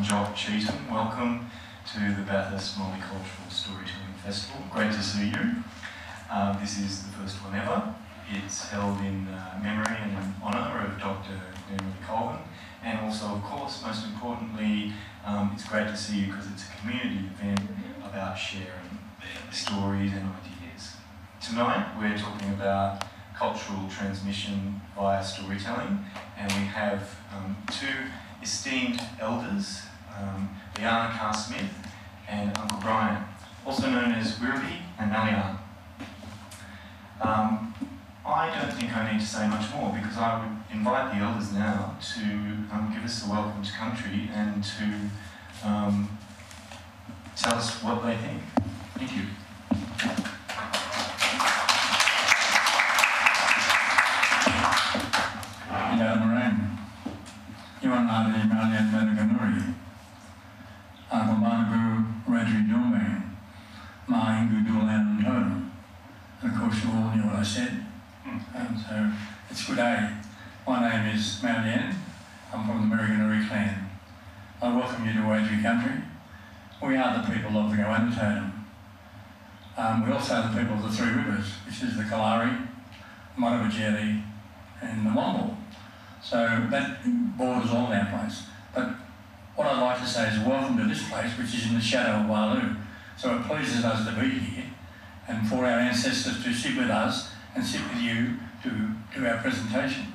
Jock Cheetham. Welcome to the Bathurst Multicultural Storytelling Festival. Great to see you. This is the first one ever. It's held in memory and in honour of Dr. Leanna, and also, of course, most importantly, it's great to see you because it's a community event about sharing stories and ideas. Tonight we're talking about cultural transmission via storytelling, and we have two esteemed elders, Leanna Smith and Uncle Brian, also known as Wiradyuri and Leanna. I don't think I need to say much more because I would invite the elders now to give us a welcome to country and to tell us what they think. Thank you. And of course you all knew what I said. So it's good day. My name is Marianne. I'm from the Wiradyuri clan. I welcome you to Wiradyuri country. We are the people of the Goanna totem. We also are the people of the three rivers, which is the Kalari, the Wiradyuri and the Womble. So that borders all our place. But what I'd like to say is welcome to this place, which is in the shadow of Wiradyuri. So it pleases us to be here and for our ancestors to sit with us and sit with you to do our presentation.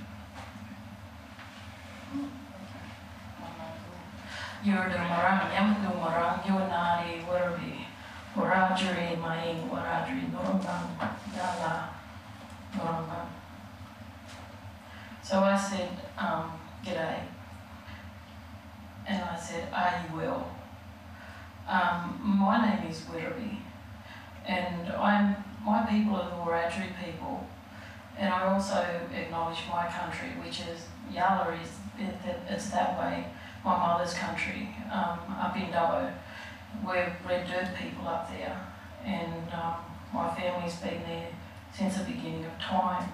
So I said, g'day. And I said, are you well? My name is Wiradyuri, and my people are the Wiradyuri people, and I also acknowledge my country, which is Yala, it's that way, my mother's country, up in Dubbo. We're red dirt people up there, and my family's been there since the beginning of time.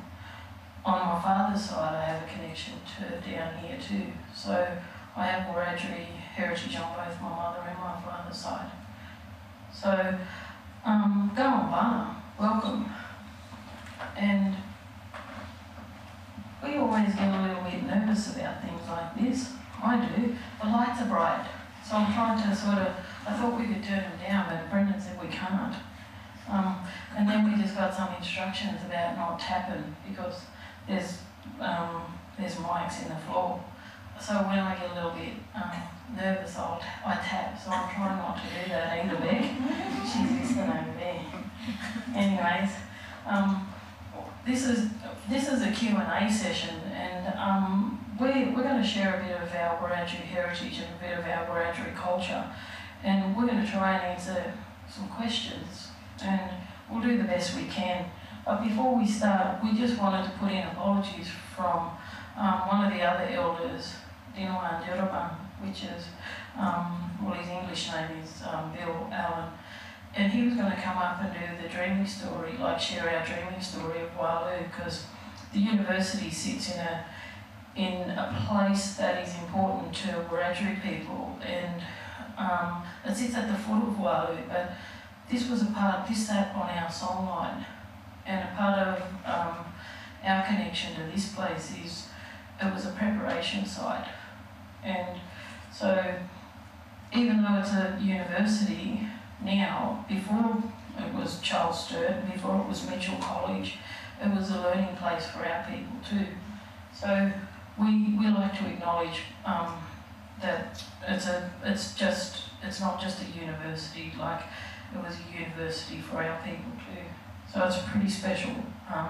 On my father's side, I have a connection to down here too, so I have Wiradyuri heritage on both my mother and my father's side. So, go on, Bana, welcome. And we always get a little bit nervous about things like this. I do. The lights are bright, so I'm trying to I thought we could turn them down, but Brendan said we can't. And then we just got some instructions about not tapping because there's mics in the floor. So when I get a little bit nervous, I tap. So I'm trying not to do that either, Beck. She's listening over there. Anyways, this is a Q&A session, and we're going to share a bit of our Wiradyuri heritage and a bit of our Wiradyuri culture, and we're going to try and answer some questions, and we'll do the best we can. But before we start, we just wanted to put in apologies from one of the other elders, which is, his English name is Bill Allen, and he was going to come up and do the dreaming story, share our dreaming story of Wiradyuri, because the university sits in a place that is important to Wiradyuri people, and it sits at the foot of Wiradyuri, but this sat on our songline, and a part of our connection to this place is it was a preparation site. And so even though it's a university now, before it was Charles Sturt, before it was Mitchell College, it was a learning place for our people too. So we like to acknowledge that it's not just a university, it was a university for our people too. So it's a pretty special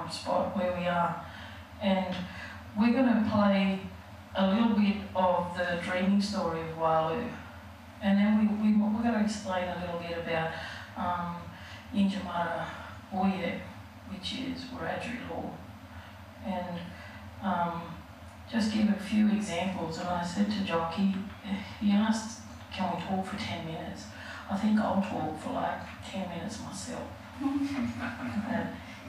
spot where we are. And we're going to play a little bit of the dreaming story of Wiradyuri, and then we're going to explain a little bit about Injamata Oye, which is Wiradyuri law, and just give a few examples. And I said to Jockey, he asked, can we talk for 10 minutes? I think I'll talk for 10 minutes myself.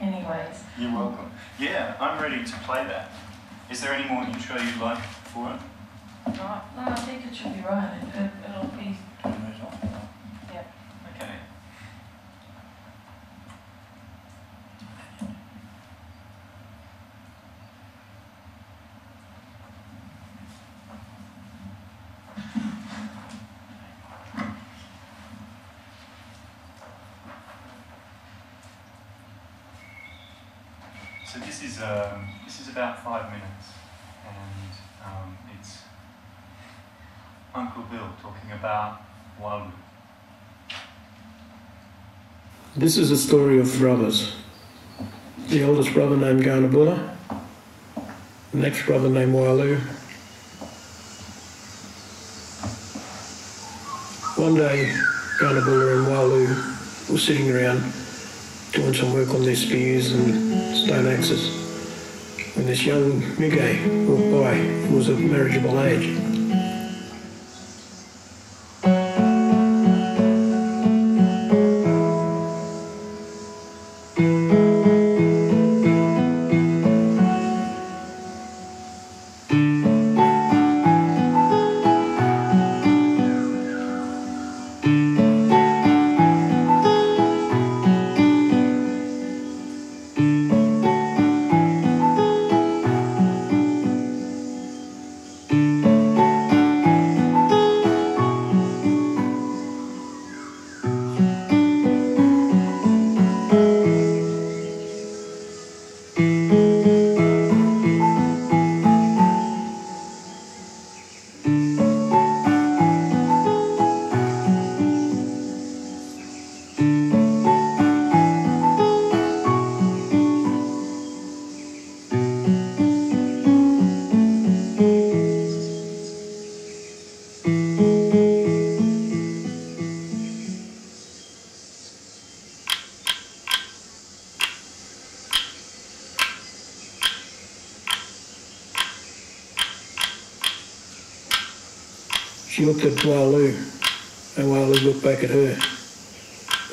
Anyways. You're welcome. Yeah, I'm ready to play that. Is there any more intro you'd like for it? Right. No, I think it should be right. It'll be. Yeah. Okay. So this is about 5 minutes, and it's Uncle Bill talking about Walu. This is a story of brothers. The oldest brother named Garnabulla, the next brother named Walu. One day, Garnabulla and Walu were sitting around doing some work on their spears and stone axes when this young Migay walked by who was of marriageable age. She looked at Walu, and Walu looked back at her.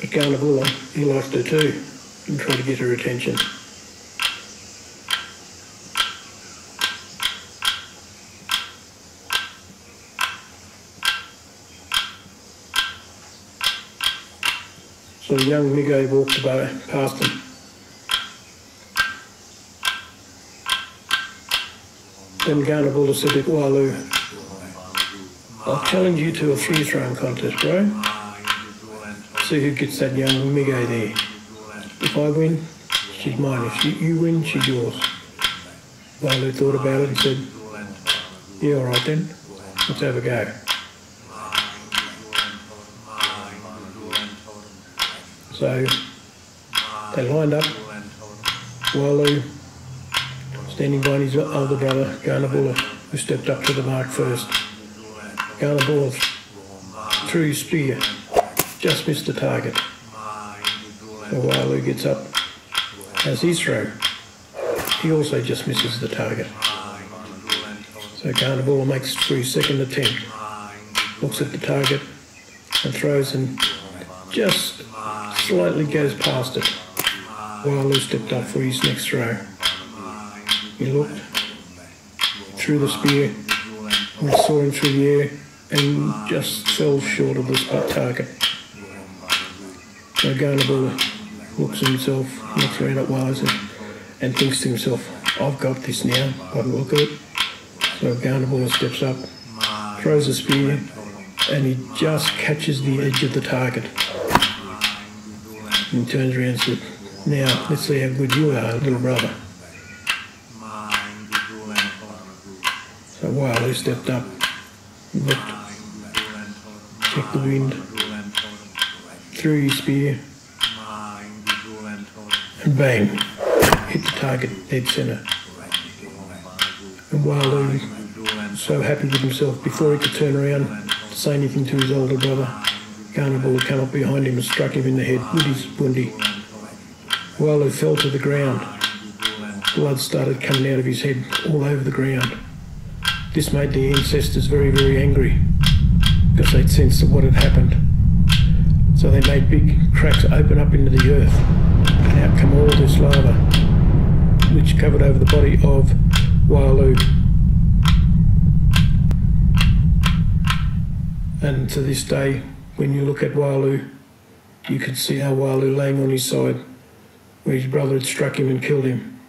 But Garnabulla, he liked her too, and tried to get her attention. So the young Migay walked past them. Then Garnabulla said to Walu, "I'll challenge you to a free throwing contest, bro. See who gets that young Migay there. If I win, she's mine. If you win, she's yours." Walu thought about it and said, "Yeah, all right then. Let's have a go." So they lined up. Walu standing by his older brother, Garnabulla, who stepped up to the mark first. Garnabulla threw his spear, just missed the target. So Walu gets up, has his throw. He also just misses the target. So Garnabulla makes for his second attempt, looks at the target and throws and just slightly goes past it. Walu stepped up for his next throw. He looked, threw the spear, and saw him through the air and just fell short of the spot target. So Garnabulla looks at himself, looks around at Walu and thinks to himself, "I've got this now, I can look at it." So Garnabulla steps up, throws a spear, and he just catches the edge of the target. And he turns around and says, "Now, let's see how good you are, little brother." So Walu stepped up, looked, checked the wind, threw his spear, and bang, hit the target dead centre. And Walu was so happy with himself, before he could turn around to say anything to his older brother, Garnabulla came up behind him and struck him in the head with his bundi. Walu fell to the ground. Blood started coming out of his head all over the ground. This made the ancestors very, very angry, because they'd sensed that what had happened. So they made big cracks open up into the earth, and out come all this lava, which covered over the body of Walu. And to this day, when you look at Walu, you can see our Walu laying on his side where his brother had struck him and killed him.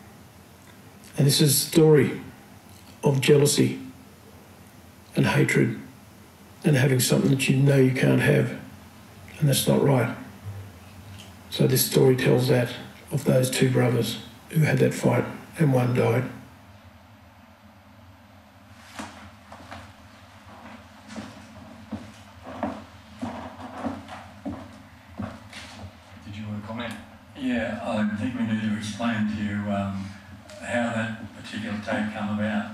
And this is a story of jealousy and hatred and having something that you know you can't have, and that's not right. So this story tells that of those two brothers who had that fight and one died. Did you want to comment? Yeah, I think we need to explain to you how that particular tape came about.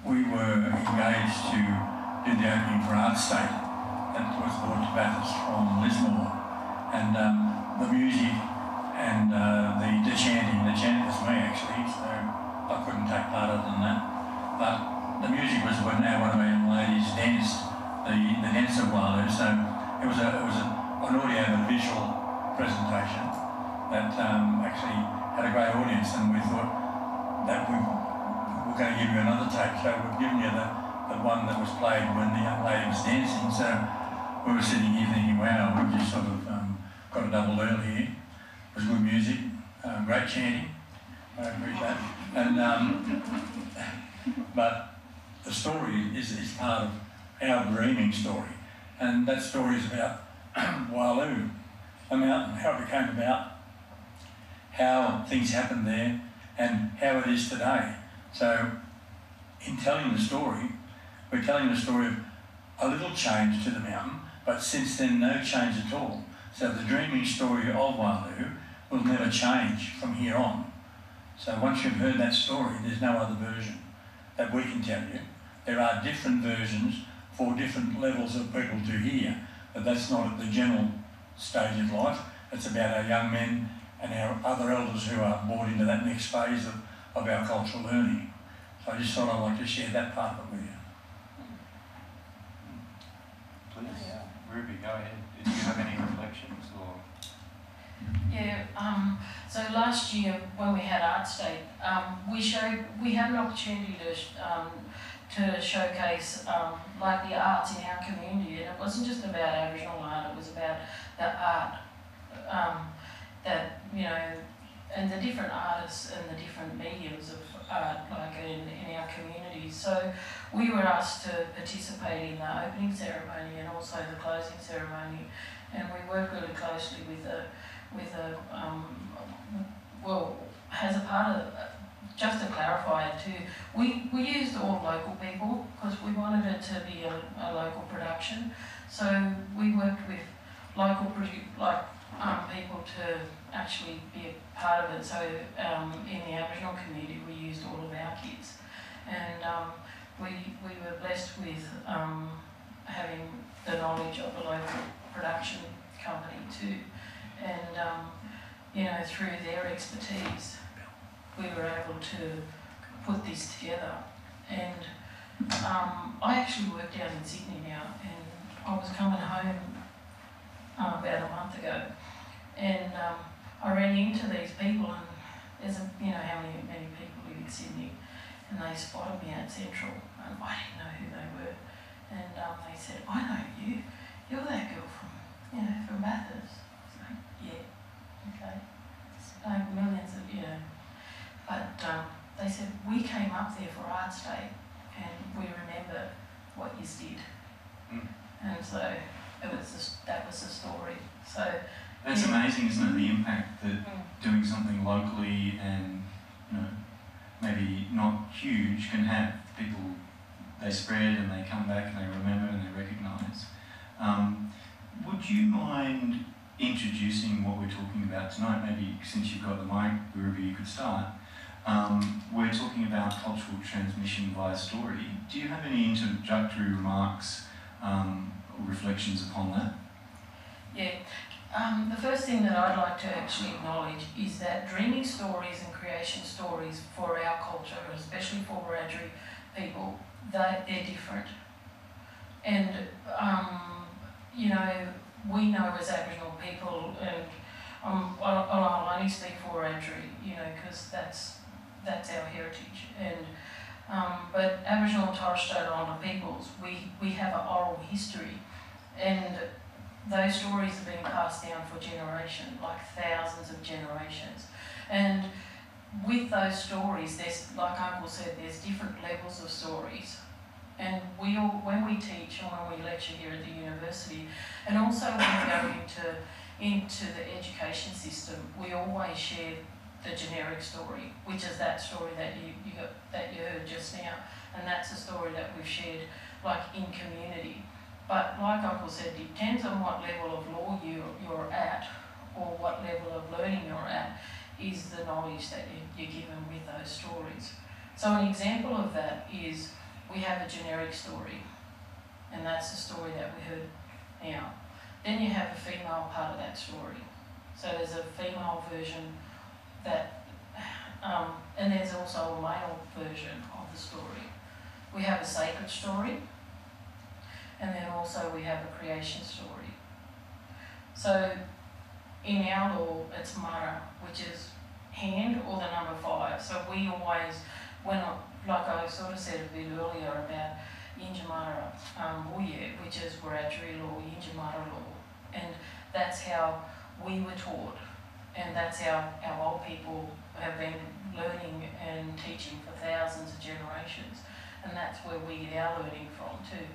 We were engaged to do the opening for Art State that was brought to Bathurst from Lismore, and the music and the chanting was me actually, so I couldn't take part other than that. But the music was when one of our young ladies danced the dance of Walu, so it was an audio and visual presentation that actually had a great audience, and we thought that we were going to give you another tape, so we've given you the one that was played when the young lady was dancing. So we were sitting here thinking, wow, we've just sort of got a double early here. It was good music, great chanting, I appreciate it. And, but the story is part of our dreaming story, and that story is about Walu, the mountain, how it came about, how things happened there, and how it is today. So in telling the story, we're telling the story of a little change to the mountain, but since then no change at all. So the dreaming story of Walu will never change from here on. So once you've heard that story, there's no other version that we can tell you. There are different versions for different levels of people to hear, but that's not at the general stage of life. It's about our young men and our other elders who are brought into that next phase of our cultural learning. So I just thought I'd like to share that part of it with you. Please, Ruby, go ahead. Did you have any reflections or? Yeah, so last year when we had Art State, we had an opportunity to showcase like the arts in our community, and it wasn't just about Aboriginal art, it was about the art that, you know, and the different artists and the different mediums of art like in our community. So we were asked to participate in the opening ceremony and also the closing ceremony, and we worked really closely with as a part of, just to clarify it too, we used all local people because we wanted it to be a local production. So we worked with local people to actually be a part of it. So in the Aboriginal community, we used all of our kids, and we were blessed with having the knowledge of a local production company too, and you know, through their expertise, we were able to put this together. And I actually work down in Sydney now, and I was coming home about a month ago, and I ran into these people, and there's you know how many people live in Sydney, and they spotted me at Central, and I didn't know who they were, and they said, "I know you. You're that girl from Bathurst." I was like, "Yeah, okay." Like millions of but they said, "We came up there for Arts Day, and we remember what you did." And so that was the story. So that's amazing, isn't it? The impact that doing something locally and, you know, maybe not huge can have. People, they spread and they come back and they remember and they recognise. Would you mind introducing what we're talking about tonight? Maybe since you've got the mic, Ruby, you could start. We're talking about cultural transmission via story. Do you have any introductory remarks or reflections upon that? Yeah. The first thing that I'd like to actually acknowledge is that dreaming stories and creation stories for our culture, especially for Wiradyuri people, they're different. And, you know, we know as Aboriginal people, and I'll only speak for Wiradyuri, you know, because that's our heritage. And But Aboriginal and Torres Strait Islander peoples, we have an oral history, and those stories have been passed down for generations, like thousands of generations. And with those stories, there's, like Uncle said, there's different levels of stories. And we all, when we teach and when we lecture here at the university, and also when we go into the education system, we always share the generic story, which is that story that you heard just now, and that's a story that we've shared like in community. But like Uncle said, it depends on what level of law you're at, or what level of learning you're at, is the knowledge that you're given with those stories. So an example of that is we have a generic story, and that's the story that we heard now. Then you have a female part of that story. So there's a female version that, and there's also a male version of the story. We have a sacred story, and then also we have a creation story. So in our law, it's mara, which is hand or the number 5. So we always, like I sort of said a bit earlier about Yinjamara Wuye, which is Wiradyuri law, Yinjamara law, and that's how we were taught, and that's how our old people have been learning and teaching for thousands of generations, and that's where we get our learning from too.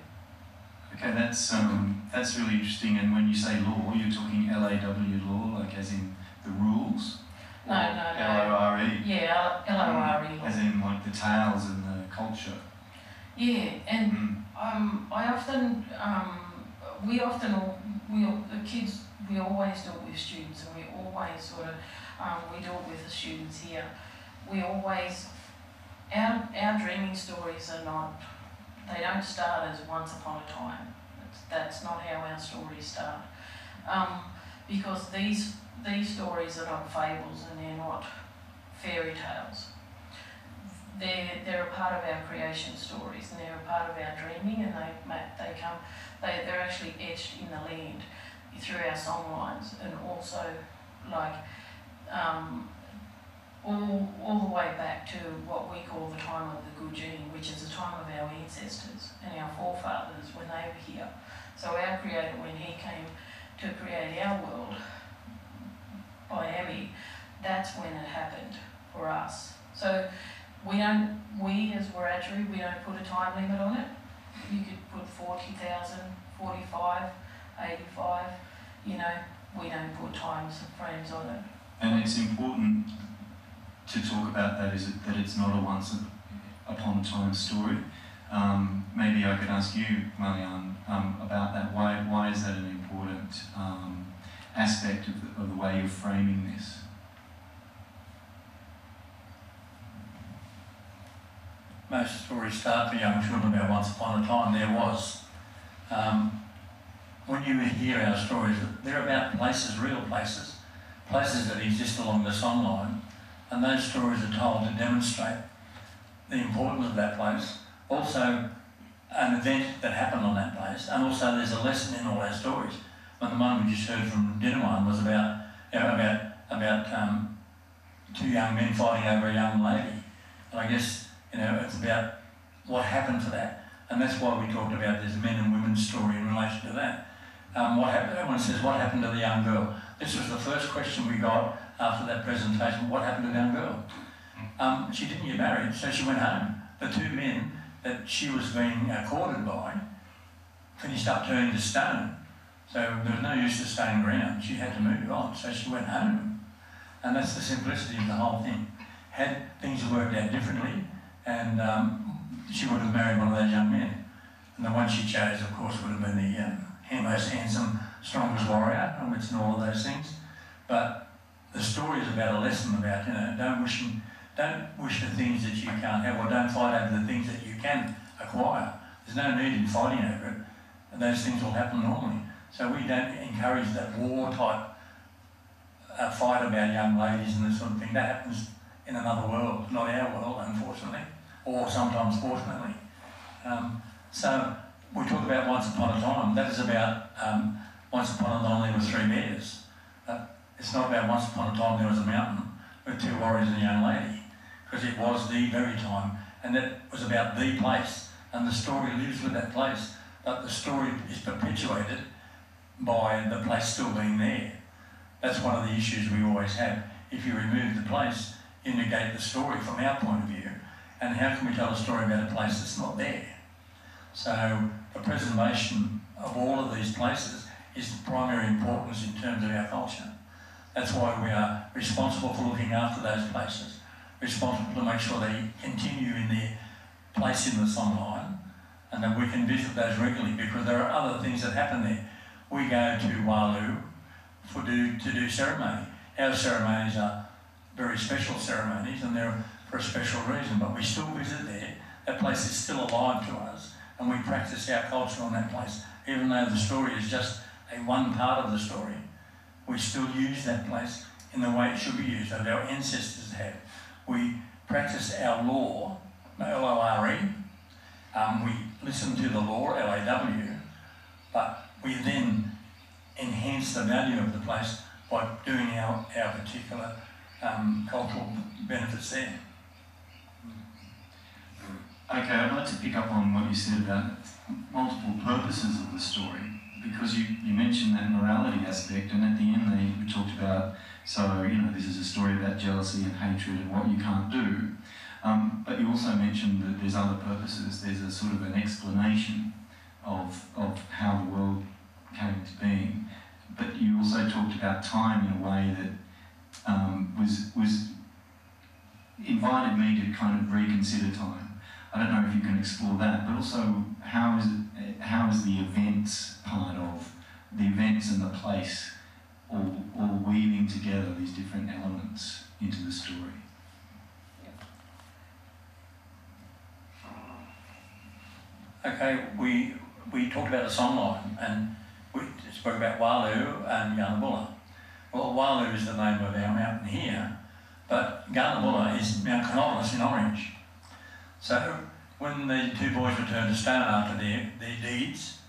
Okay, that's really interesting. And when you say law, you're talking LAW law, like as in the rules? No. LORE? Yeah, LORE law. As in like the tales and the culture? Yeah, and I often, the kids, we always do it with students, and we always sort of, we do it with the students here. We always, our dreaming stories are not, they don't start as once upon a time. That's not how our stories start. Because these stories are not fables, and they're not fairy tales. They're a part of our creation stories, and they're a part of our dreaming, and they're actually etched in the land through our songlines, and also like all the way back to what we call the time of the Gujin, which is the time of our ancestors and our forefathers when they were here. So our Creator, when He came to create our world by Emmy, that's when it happened for us. So we as Wiradyuri, we don't put a time limit on it. You could put 40,000, 45, 85, you know, we don't put times and frames on it. And it's important to talk about that, is that it's not a once upon a time story. Maybe I could ask you, Marianne, about that. Why is that an important aspect of the way you're framing this? Most stories start for young children about once upon a time there was. When you hear our stories, they're about places, real places, places that exist along the songline, and those stories are told to demonstrate the importance of that place, also an event that happened on that place, and also there's a lesson in all our stories. But the one we just heard from Dinnerman was about two young men fighting over a young lady, and I guess it's about what happened to that, and that's why we talked about this men and women's story in relation to that. What happened? Everyone says, what happened to the young girl? This was the first question we got after that presentation. What happened to the young girl? She didn't get married, so she went home. The two men that she was being courted by finished up turning to stone. So there was no use to staying around. She had to move on, so she went home. And that's the simplicity of the whole thing. Had things worked out differently, and she would have married one of those young men. And the one she chose, of course, would have been the most handsome, strongest warrior, and all of those things. But the story is about a lesson about, don't wish for things that you can't have, or don't fight over the things that you can acquire. There's no need in fighting over it, and those things will happen normally. So we don't encourage that war-type fight about young ladies and this sort of thing. That happens in another world, not our world, unfortunately, or sometimes fortunately. So we talk about once upon a time. That is about once upon a time there were 3 bears. It's not about once upon a time there was a mountain with 2 warriors and a young lady, because it was the very time and that was about the place, and the story lives with that place, but the story is perpetuated by the place still being there. That's one of the issues we always have. If you remove the place, you negate the story from our point of view, and how can we tell a story about a place that's not there? So the preservation of all of these places is the primary importance in terms of our culture. That's why we are responsible for looking after those places, responsible to make sure they continue in their place in the songline, and that we can visit those regularly, because there are other things that happen there. We go to Walu to do ceremony. Our ceremonies are very special ceremonies, and they're for a special reason, but we still visit there. That place is still alive to us, and we practice our culture on that place. Even though the story is just one part of the story, we still use that place in the way it should be used, as our ancestors had. We practice our law, L-O-R-E. We listen to the law, L-A-W, but we then enhance the value of the place by doing our particular cultural benefits there. Okay, I'd like to pick up on what you said about multiple purposes of the story, because you mentioned that morality aspect, and at the end we talked about, so, this is a story about jealousy and hatred and what you can't do. But you also mentioned that there's other purposes. There's a sort of an explanation of how the world came into being. But you also talked about time in a way that was invited me to kind of reconsider time. I don't know if you can explore that, but also how is the events part of the events and the place all weaving together these different elements into the story? Okay, we talked about the songline, and we spoke about Walu and Yarnabulla. Well, Walu is the name of our mountain here, but Yarnabulla is Mount Canopolis in Orange. So when the two boys returned to stone after their deeds,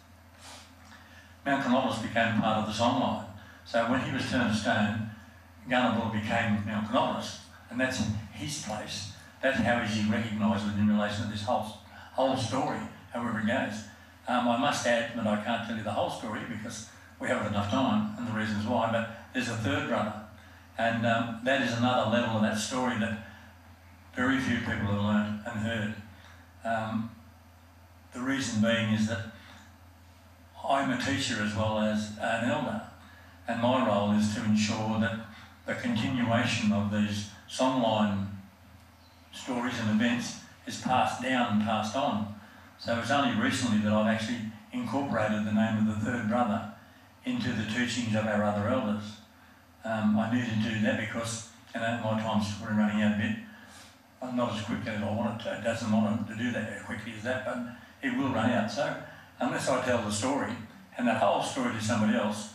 Mount Canopolis became part of the songline. So when he was turned to stone, Yarnabulla became Mount Canopolis, and that's his place. That's how he recognised it in relation to this whole story, however it goes. I must add that I can't tell you the whole story because we haven't enough time and the reasons why, but there's a third brother, and that is another level of that story that very few people have learned and heard. The reason being is that I'm a teacher as well as an elder, and my role is to ensure that the continuation of these songline stories and events is passed down and passed on. So it's only recently that I've actually incorporated the name of the third brother into the teachings of our other elders. I needed to do that because, my time's running out a bit. I'm not as quick as I want it to. It doesn't want to do that as quickly as that, but it will run out. So unless I tell the story and that whole story to somebody else,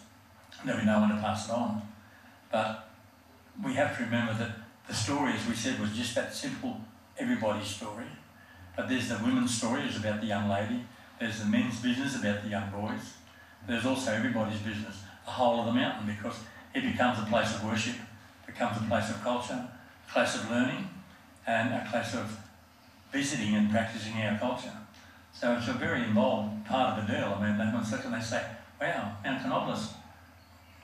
there'll be no one to pass it on. But we have to remember that the story, as we said, was just that simple, everybody's story. But there's the women's story, it's about the young lady. There's the men's business, about the young boys. There's also everybody's business, the whole of the mountain, because it becomes a place of worship, becomes a place of culture, a place of learning, and a place of visiting and practicing our culture. So it's a very involved part of the deal. I mean, when they say, wow, Mount Canopolis,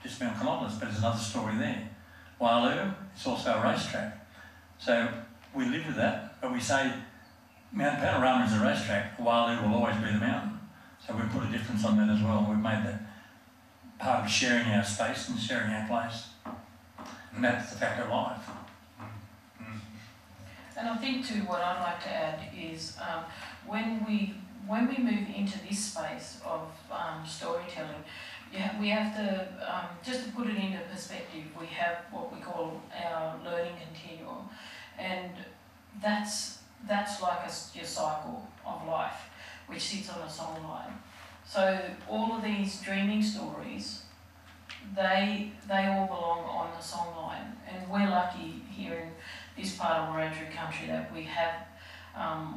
just Mount Canopolis, but there's another story there. Walu, it's also a racetrack. So we live with that, but we say Mount Panorama is a racetrack, Walu will always be the mountain. So we put a difference on that as well. We've made that part of sharing our space and sharing our place. And that's the fact of life. And I think too, what I'd like to add is when we move into this space of storytelling, we have to, just to put it into perspective, we have what we call our learning continuum, and that's like your cycle of life, which sits on a songline. So all of these dreaming stories, they all belong on the songline, and we're lucky here in this part of Wiradyuri country that we have,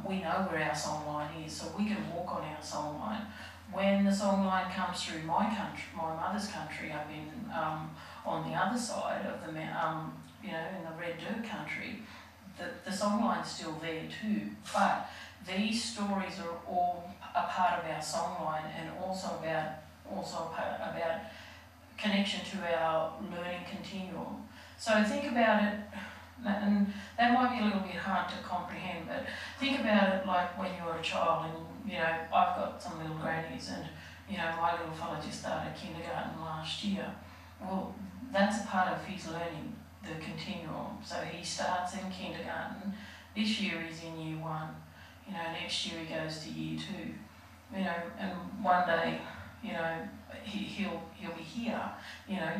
we know where our songline is, so we can walk on our songline. When the songline comes through my country, my mother's country, up in on the other side of the in the red dirt country, the songline's still there too, but these stories are all a part of our songline and also about connection to our learning continuum. So think about it, and that might be a little bit hard to comprehend, but think about it like when you were a child and, you know, I've got some little grannies and, you know, my little fella just started kindergarten last year. Well, that's a part of his learning, the continuum. So he starts in kindergarten, this year he's in year 1, you know, next year he goes to year 2, you know, and one day, you know, he'll be here, you know,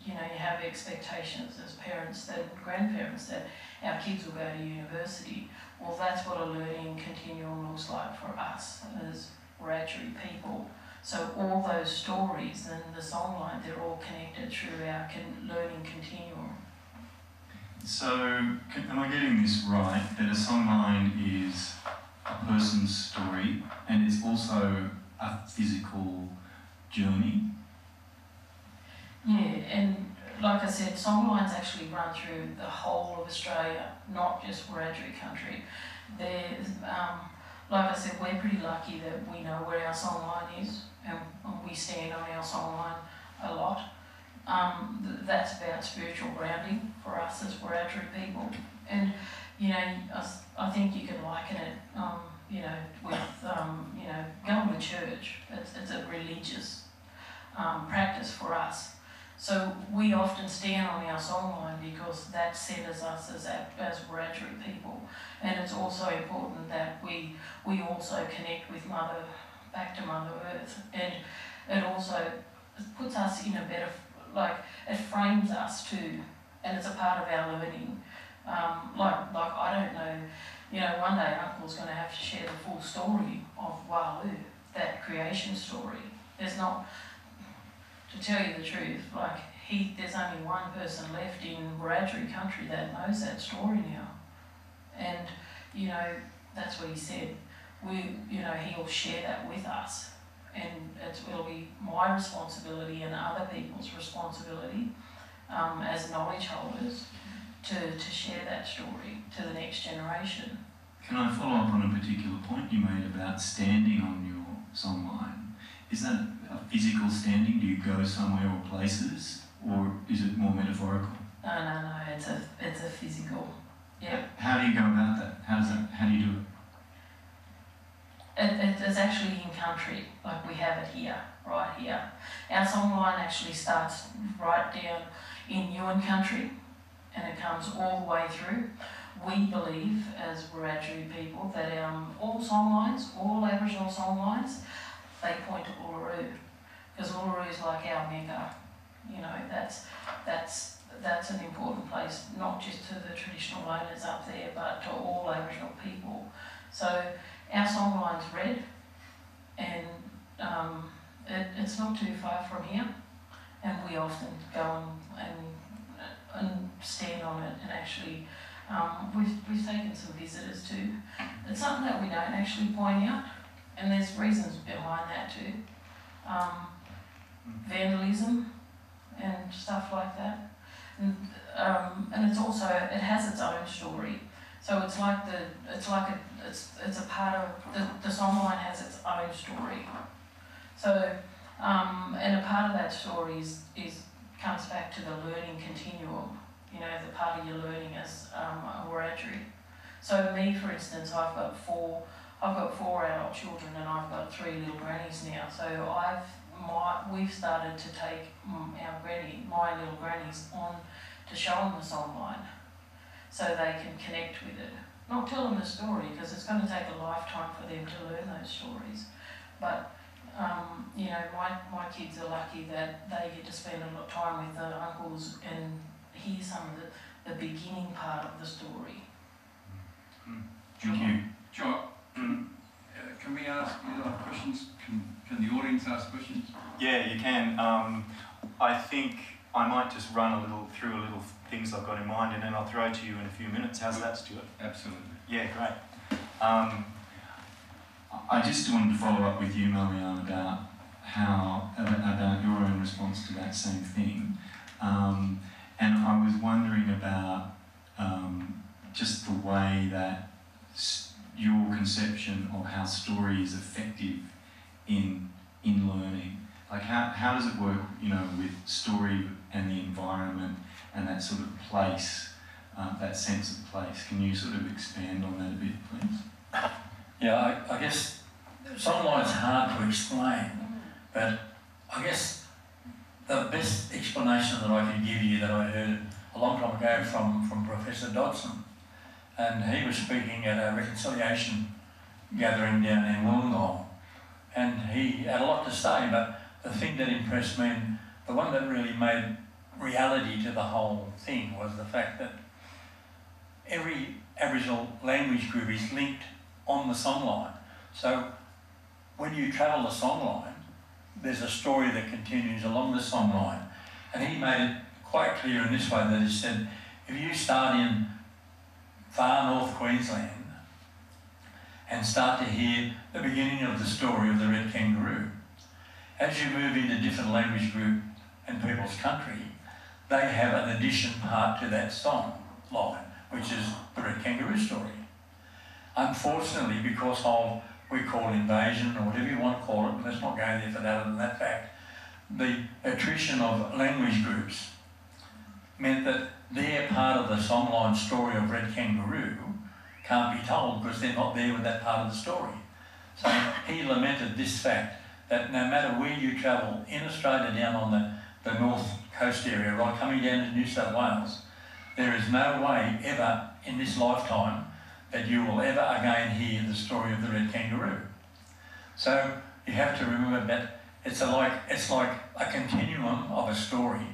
you have expectations as parents and grandparents that our kids will go to university. Well, that's what a learning continuum looks like for us as Wiradyuri people. So all those stories and the songline, they're all connected through our learning continuum. So, am I getting this right, that a songline is a person's story and it's also a physical journey? Yeah, and like I said, songlines actually run through the whole of Australia, not just Wiradyuri country. There's, like I said, we're pretty lucky that we know where our songline is, and we stand on our songline a lot. That's about spiritual grounding for us as Wiradyuri people. And, you know, I think you can liken it, you know, with, you know, going to church. It's a religious practice for us. So we often stand on our songline because that centres us as Wiradyuri people. And it's also important that we also connect with back to Mother Earth. And it also puts us in a better, like, it frames us too. And it's a part of our learning. Like I don't know, you know, one day Uncle's going to have to share the full story of Wiradyuri, that creation story. There's not, to tell you the truth, like there's only one person left in Wiradyuri country that knows that story now. And, you know, that's what he said. You know, he'll share that with us. And it'll be my responsibility and other people's responsibility as knowledge holders to share that story to the next generation. Can I follow up on a particular point you made about standing on your songline? Is that a physical standing? Do you go somewhere or places, or is it more metaphorical? No, it's a physical. Yeah. How do you go about that? How do you do it? It's actually in country, like we have it here, right here. Our songline actually starts right down in Yuin country, and it comes all the way through. We believe, as Wiradyuri people, that all songlines, all Aboriginal songlines, they point to Uluru, because Uluru is like our Mecca. You know, that's an important place, not just to the traditional owners up there, but to all Aboriginal people. So our songline's red, and it's not too far from here, and we often go and stand on it, and actually we've taken some visitors too. It's something that we don't actually point out, and there's reasons behind that too. Vandalism and stuff like that, and it's also, it has its own story. So it's a part of the songline has its own story. So and a part of that story comes back to the learning continuum. You know, the part of your learning as a Wiradyuri. So me, for instance, I've got four adult children and I've got 3 little grannies now. So we've started to take my little grannies on to show them the songline, so they can connect with it. Not tell them the story, because it's going to take a lifetime for them to learn those stories. But you know, my kids are lucky that they get to spend a lot of time with their uncles and hear some of the beginning part of the story. Thank you. Jock, can we ask you questions? Can the audience ask questions? Yeah, you can. I think I might just run through a little things I've got in mind, and then I'll throw to you in a few minutes. How's that, Stuart? Absolutely. Yeah, great. I just wanted to follow up with you, Marianne, about your own response to that same thing, and I was wondering about just the way that your conception of how story is effective in learning. Like how does it work, you know, with story and the environment and that sort of place, that sense of place? Can you sort of expand on that a bit, please? Yeah, I guess songlining's hard to explain, but I guess the best explanation that I can give you that I heard a long time ago from Professor Dodson, and he was speaking at a reconciliation gathering down in Wollongong, and he had a lot to say, but the thing that impressed me, and the one that really made reality to the whole thing, was the fact that every Aboriginal language group is linked on the songline. So when you travel the songline, there's a story that continues along the songline. And he made it quite clear in this way, that he said, if you start in far north Queensland and start to hear the beginning of the story of the red kangaroo, as you move into different language group and people's country, they have an addition part to that song line, which is the red kangaroo story. Unfortunately, because of, we call invasion, or whatever you want to call it, and let's not go there for that, other than that fact, the attrition of language groups meant that their part of the songline story of red kangaroo can't be told because they're not there with that part of the story. So he lamented this fact, that no matter where you travel in Australia, down on the north coast area, right, coming down to New South Wales, there is no way ever in this lifetime that you will ever again hear the story of the red kangaroo. So you have to remember that it's like a continuum of a story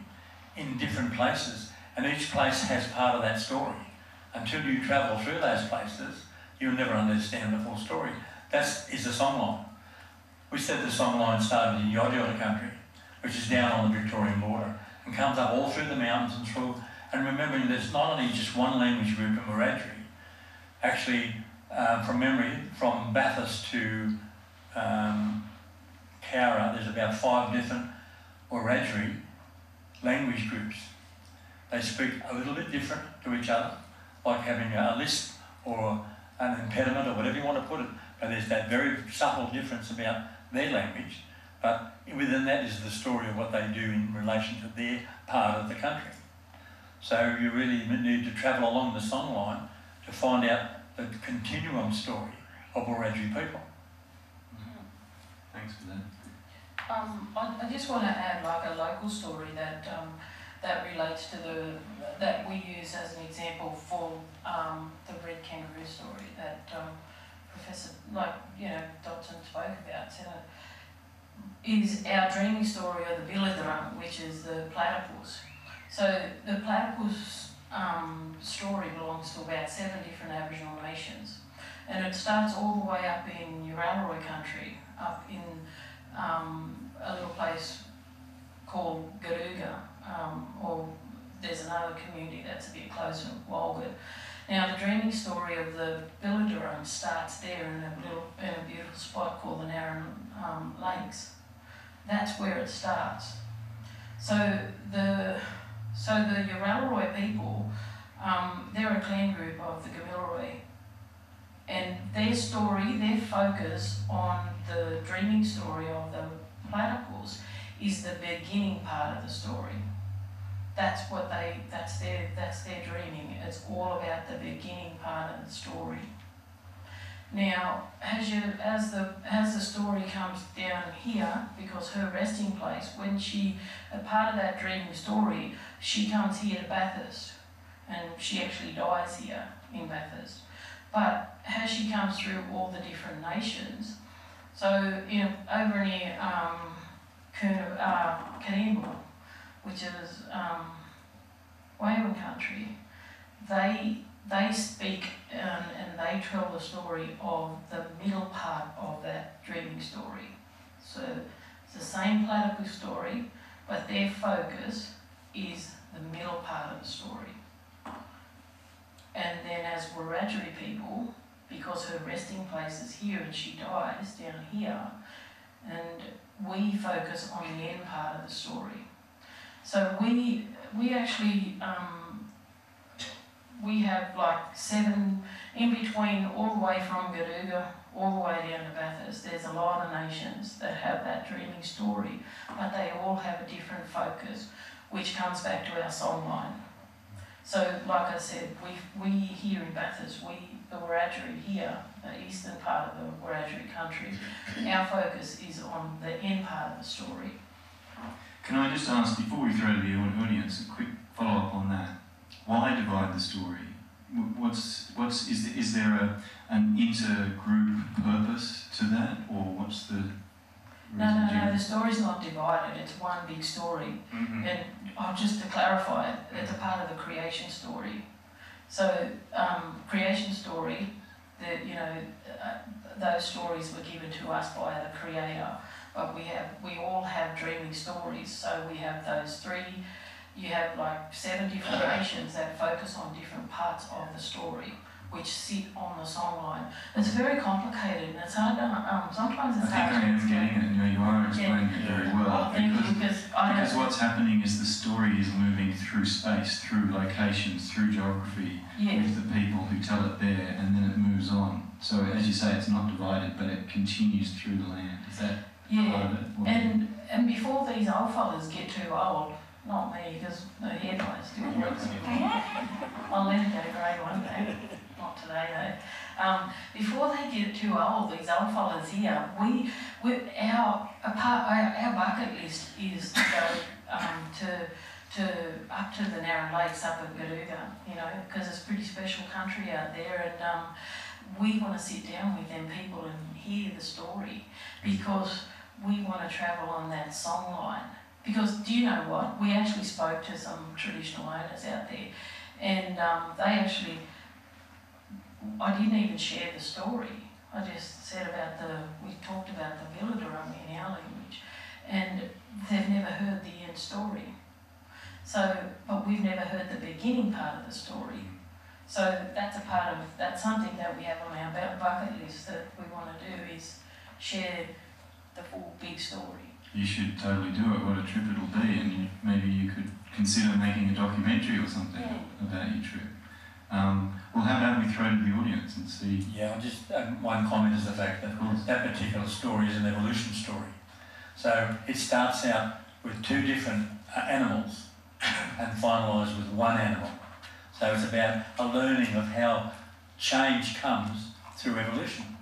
in different places, and each place has part of that story. Until you travel through those places, you'll never understand the full story. That is the songline. We said the songline started in Wiradyuri country, which is down on the Victorian border, and comes up all through the mountains and through. And remembering there's not only just one language group in Wiradyuri. Actually, from memory, from Bathurst to Cowra, there's about 5 different Wiradyuri language groups. They speak a little bit different to each other, like having a lisp or an impediment or whatever you want to put it. But there's that very subtle difference about their language. But within that is the story of what they do in relation to their part of the country. So you really need to travel along the songline to find out the continuum story of Wiradyuri people. Thanks for that. I just want to add like a local story that that relates to that we use as an example for the red kangaroo story that Professor, Dodson spoke about. So, is our dreaming story of the Wiradyuri, which is the platypus. So the platypus story belongs to about 7 different Aboriginal nations, and it starts all the way up in Wiradyuri country, up in a little place called Garuga, or there's another community that's a bit closer, Walgett. Now the dreaming story of the Wiradyuri starts there in a beautiful spot called the Narran Lakes. That's where it starts. So the Wiradyuri people, they're a clan group of the Gamilaraay, and their story, their focus on the dreaming story of the platypus is the beginning part of the story. That's their dreaming. It's all about the beginning part of the story. Now, as the story comes down here, because her resting place, a part of that dreaming story, she comes here to Bathurst, and she actually dies here in Bathurst. But as she comes through all the different nations, so over near Kanimbul, which is Waywin country, they speak and they tell the story of the middle part of that dreaming story. So it's the same platypus story, but their focus is the middle part of the story. And then as Wiradyuri people, because her resting place is here and she dies down here, and we focus on the end part of the story. So we actually we have like 7 in between, all the way from Garuga, all the way down to Bathurst. There's a lot of nations that have that dreaming story, but they all have a different focus, which comes back to our songline. So, like I said, we here in Bathurst, the Wiradyuri here, the eastern part of the Wiradyuri country, our focus is on the end part of the story. Can I just ask, before we throw to the audience, a quick follow-up on that? Why divide the story? Is there an inter-group purpose to that, or what's the reason? No, the story's not divided, it's one big story. Mm-hmm. And just to clarify, it's a part of the creation story. So, creation story, those stories were given to us by the Creator, but we all have dreaming stories. So we have those 3. You have like 7 different nations that focus on different parts of the story, which sit on the songline. It's very complicated, and it's hard to, sometimes it's hard to I think I am getting it, you are explaining it very well. Because what's happening is the story is moving through space, through locations, through geography, with the people who tell it there, and then it moves on. So as you say, it's not divided, but it continues through the land. Is that part of it? And before these old fellas get too old, not me, because the hair dye still works. I'll let it go grey one day. Not today though. Before they get too old, these old fellas here, our bucket list is to go up to the Narrow Lakes up at Garuga, because it's a pretty special country out there, and we want to sit down with them people and hear the story, because we want to travel on that song line. Because do you know what? We actually spoke to some traditional owners out there, and I didn't even share the story. I just said we talked about the Wiradyuri in our language, and they've never heard the end story. So, but we've never heard the beginning part of the story. So that's something that we have on our bucket list that we want to do, is share the full big story. You should totally do it. What a trip it'll be, and maybe you could consider making a documentary or something about your trip. Well, how about we throw to the audience and see? Yeah, just one comment is the fact that that particular story is an evolution story. So it starts out with 2 different animals and finalises with one animal. So it's about a learning of how change comes through evolution.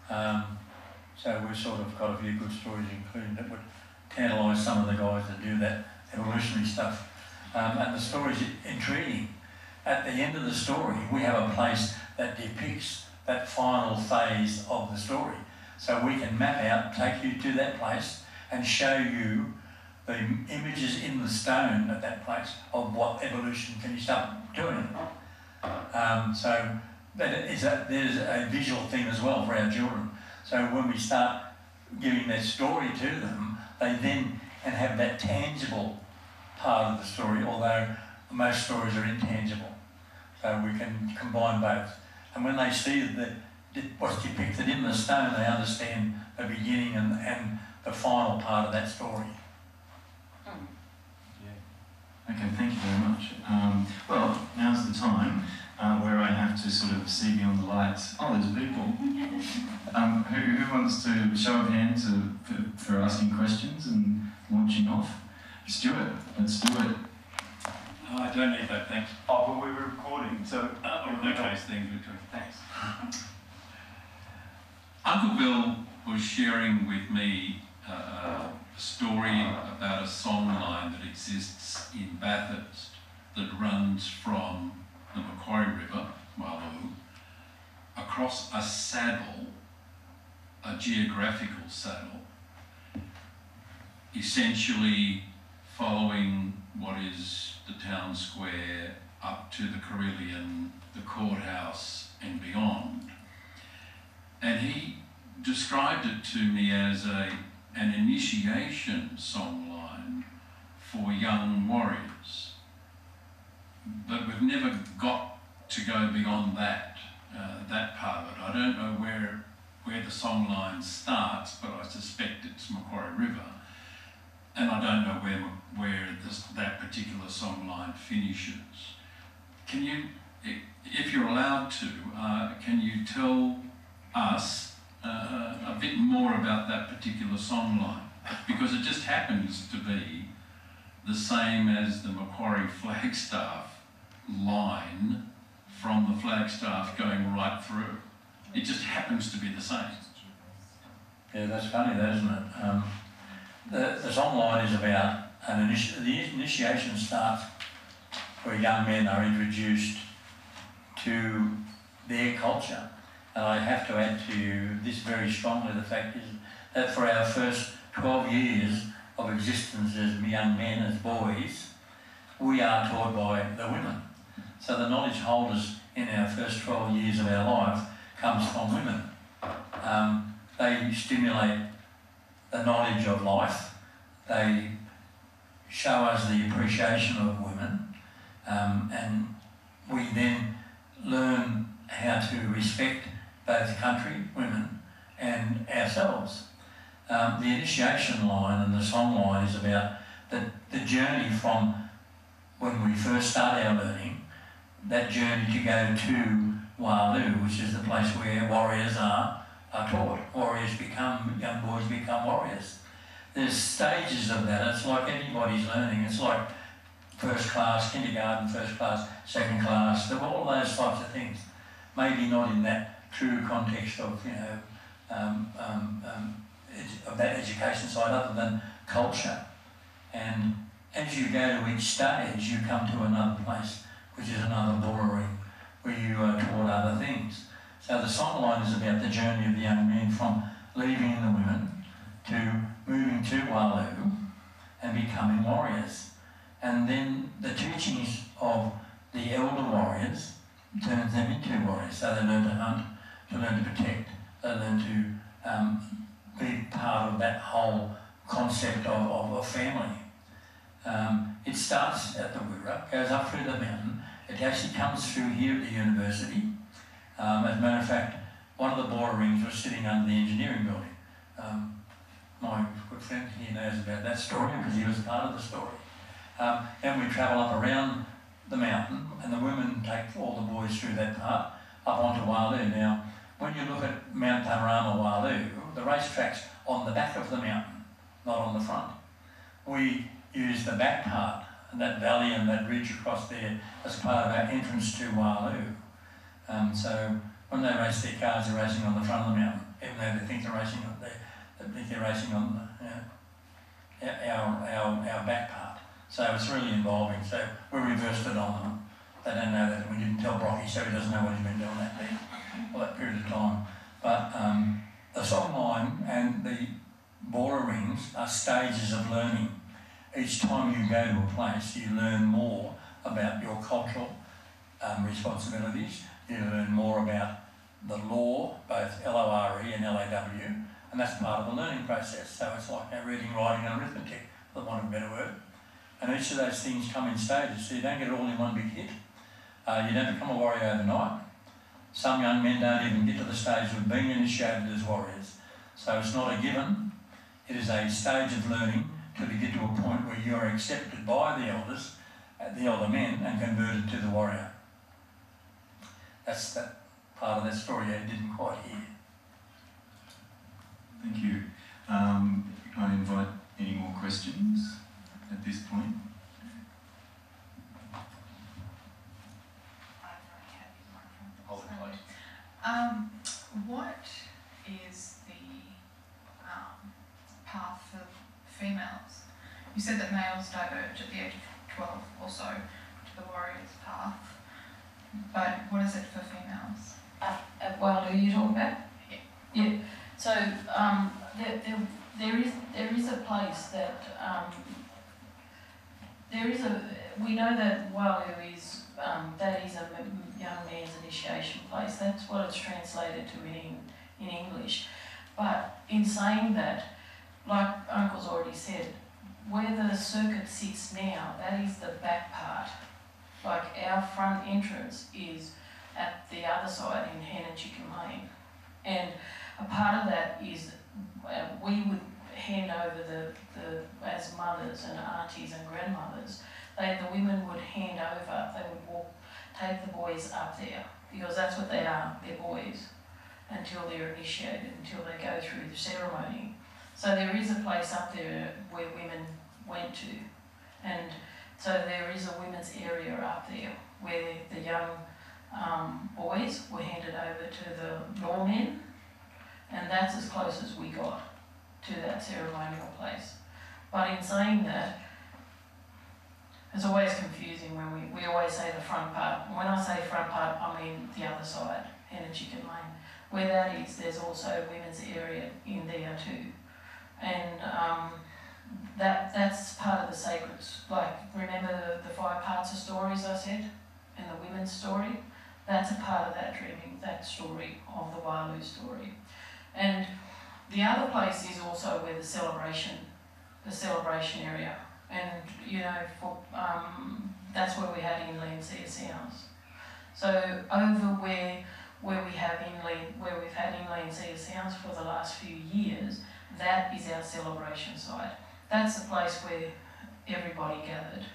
So we've sort of got a few good stories, including that would tantalise some of the guys that do that evolutionary stuff. And the story's intriguing. At the end of the story, we have a place that depicts that final phase of the story. So we can map out, take you to that place, and show you the images in the stone at that place of what evolution finished up doing. So there's a visual thing as well for our children. So when we start giving that story to them, they then can have that tangible part of the story, although most stories are intangible. So we can combine both. And when they see what's depicted in the stone, they understand the beginning and the final part of that story. Okay, thank you very much. Well, now's the time where I have to sort of see beyond the lights. Oh, there's people. Who wants to show of hands for asking questions and launching off? Stuart, let's do it. I don't need that, thanks. Oh, well, we were recording, so... in that case, things between. Thanks. Uncle Bill was sharing with me a story about a song line that exists in Bathurst that runs from the Macquarie River, Marloo, across a saddle, a geographical saddle, essentially following what is the town square up to the Carillion, the courthouse and beyond. And he described it to me as an initiation songline for young warriors. But we've never got to go beyond that part of it. I don't know where the songline starts, but I suspect it's Macquarie River. And I don't know where that particular songline finishes. Can you if you're allowed to, can you tell us a bit more about that particular song line? Because it just happens to be the same as the Macquarie Flagstaff line from the Flagstaff going right through. It just happens to be the same. Yeah, that's funny, that, isn't it? The song line is about the initiation starts where young men are introduced to their culture. And I have to add to this very strongly the fact is that for our first 12 years of existence as young men, as boys, we are taught by the women. So the knowledge holders in our first 12 years of our life comes from women. They stimulate the knowledge of life. They show us the appreciation of women, and we then learn how to respect both country, women, and ourselves. The initiation line and the song line is about the journey from when we first start our learning, that journey to go to Wiradyuri, which is the place where warriors are taught. Young boys become warriors. There's stages of that. It's like anybody's learning. It's like first class, kindergarten, first class, second class, all those types of things. Maybe not in that true context of, of that education side, other than culture. And as you go to each stage, you come to another place, which is another bordering, where you are taught other things. So the song line is about the journey of the young men from leaving the women to moving to Wiradyuri and becoming warriors. And then the teachings of the elder warriors turns them into warriors. So they learn to hunt, to learn to protect, they learn to be part of that whole concept of family. It starts at the Wirra, goes up through the mountain. It actually comes through here at the university. As a matter of fact, one of the border rings was sitting under the engineering building. My good friend here knows about that story because he was part of the story. And we travel up around the mountain, and the women take all the boys through that part up onto Wiradyuri. Now, when you look at Mount Panorama Wiradyuri, the racetrack's on the back of the mountain, not on the front. We use the back part, and that valley and that ridge across there as part of our entrance to Wiradyuri. So when they race their cars, they're racing on the front of the mountain, even though they think they're racing on our back part. So it's really involving. So we reversed it on them. They don't know that. We didn't tell Brocky, so he doesn't know what he's been doing that day, all that period of time. But the song line and the border rings are stages of learning. Each time you go to a place, you learn more about your cultural responsibilities. You learn more about the law, both L-O-R-E and L-A-W, and that's part of the learning process. So it's like reading, writing and arithmetic, for want of a better word. And each of those things come in stages, so you don't get it all in one big hit. You don't become a warrior overnight. Some young men don't even get to the stage of being initiated as warriors. So it's not a given. It is a stage of learning till you get to a point where you are accepted by the elders, the elder men, and converted to the warrior. That's that part of that story I didn't quite hear. Thank you. I invite any more questions at this point. Hold it close. What is the path for females? You said that males diverge at the age of 12 or so to the warrior's path, but what is it for females? At Wiradyuri, you talking about? Yeah. So there is a place that we know that Wiradyuri is that is a young man's initiation place. That's what it's translated to in English. But in saying that, like Uncle's already said, where the circuit sits now, that is the back part. Like our front entrance is at the other side in Hen and Chicken Lane. And a part of that is we would hand over as mothers and aunties and grandmothers, the women would hand over, they would take the boys up there, because that's what they are, they're boys, until they're initiated, until they go through the ceremony. So there is a place up there where women went to, and so there is a women's area up there where the young boys were handed over to the lawmen, and that's as close as we got to that ceremonial place. But in saying that, it's always confusing when we always say the front part. When I say front part, I mean the other side, Hen and Chicken Lane. Where that is, there's also a women's area in there too. And that's part of the sacred, like, remember the 5 parts of stories I said, and the women's story? That's a part of that dreaming, that story of the Walu story. And the other place is also where the celebration area. And, you know, for, that's where we had inland sea sounds. So over where we've had inland sea sounds for the last few years, that is our celebration site. That's the place where everybody gathered.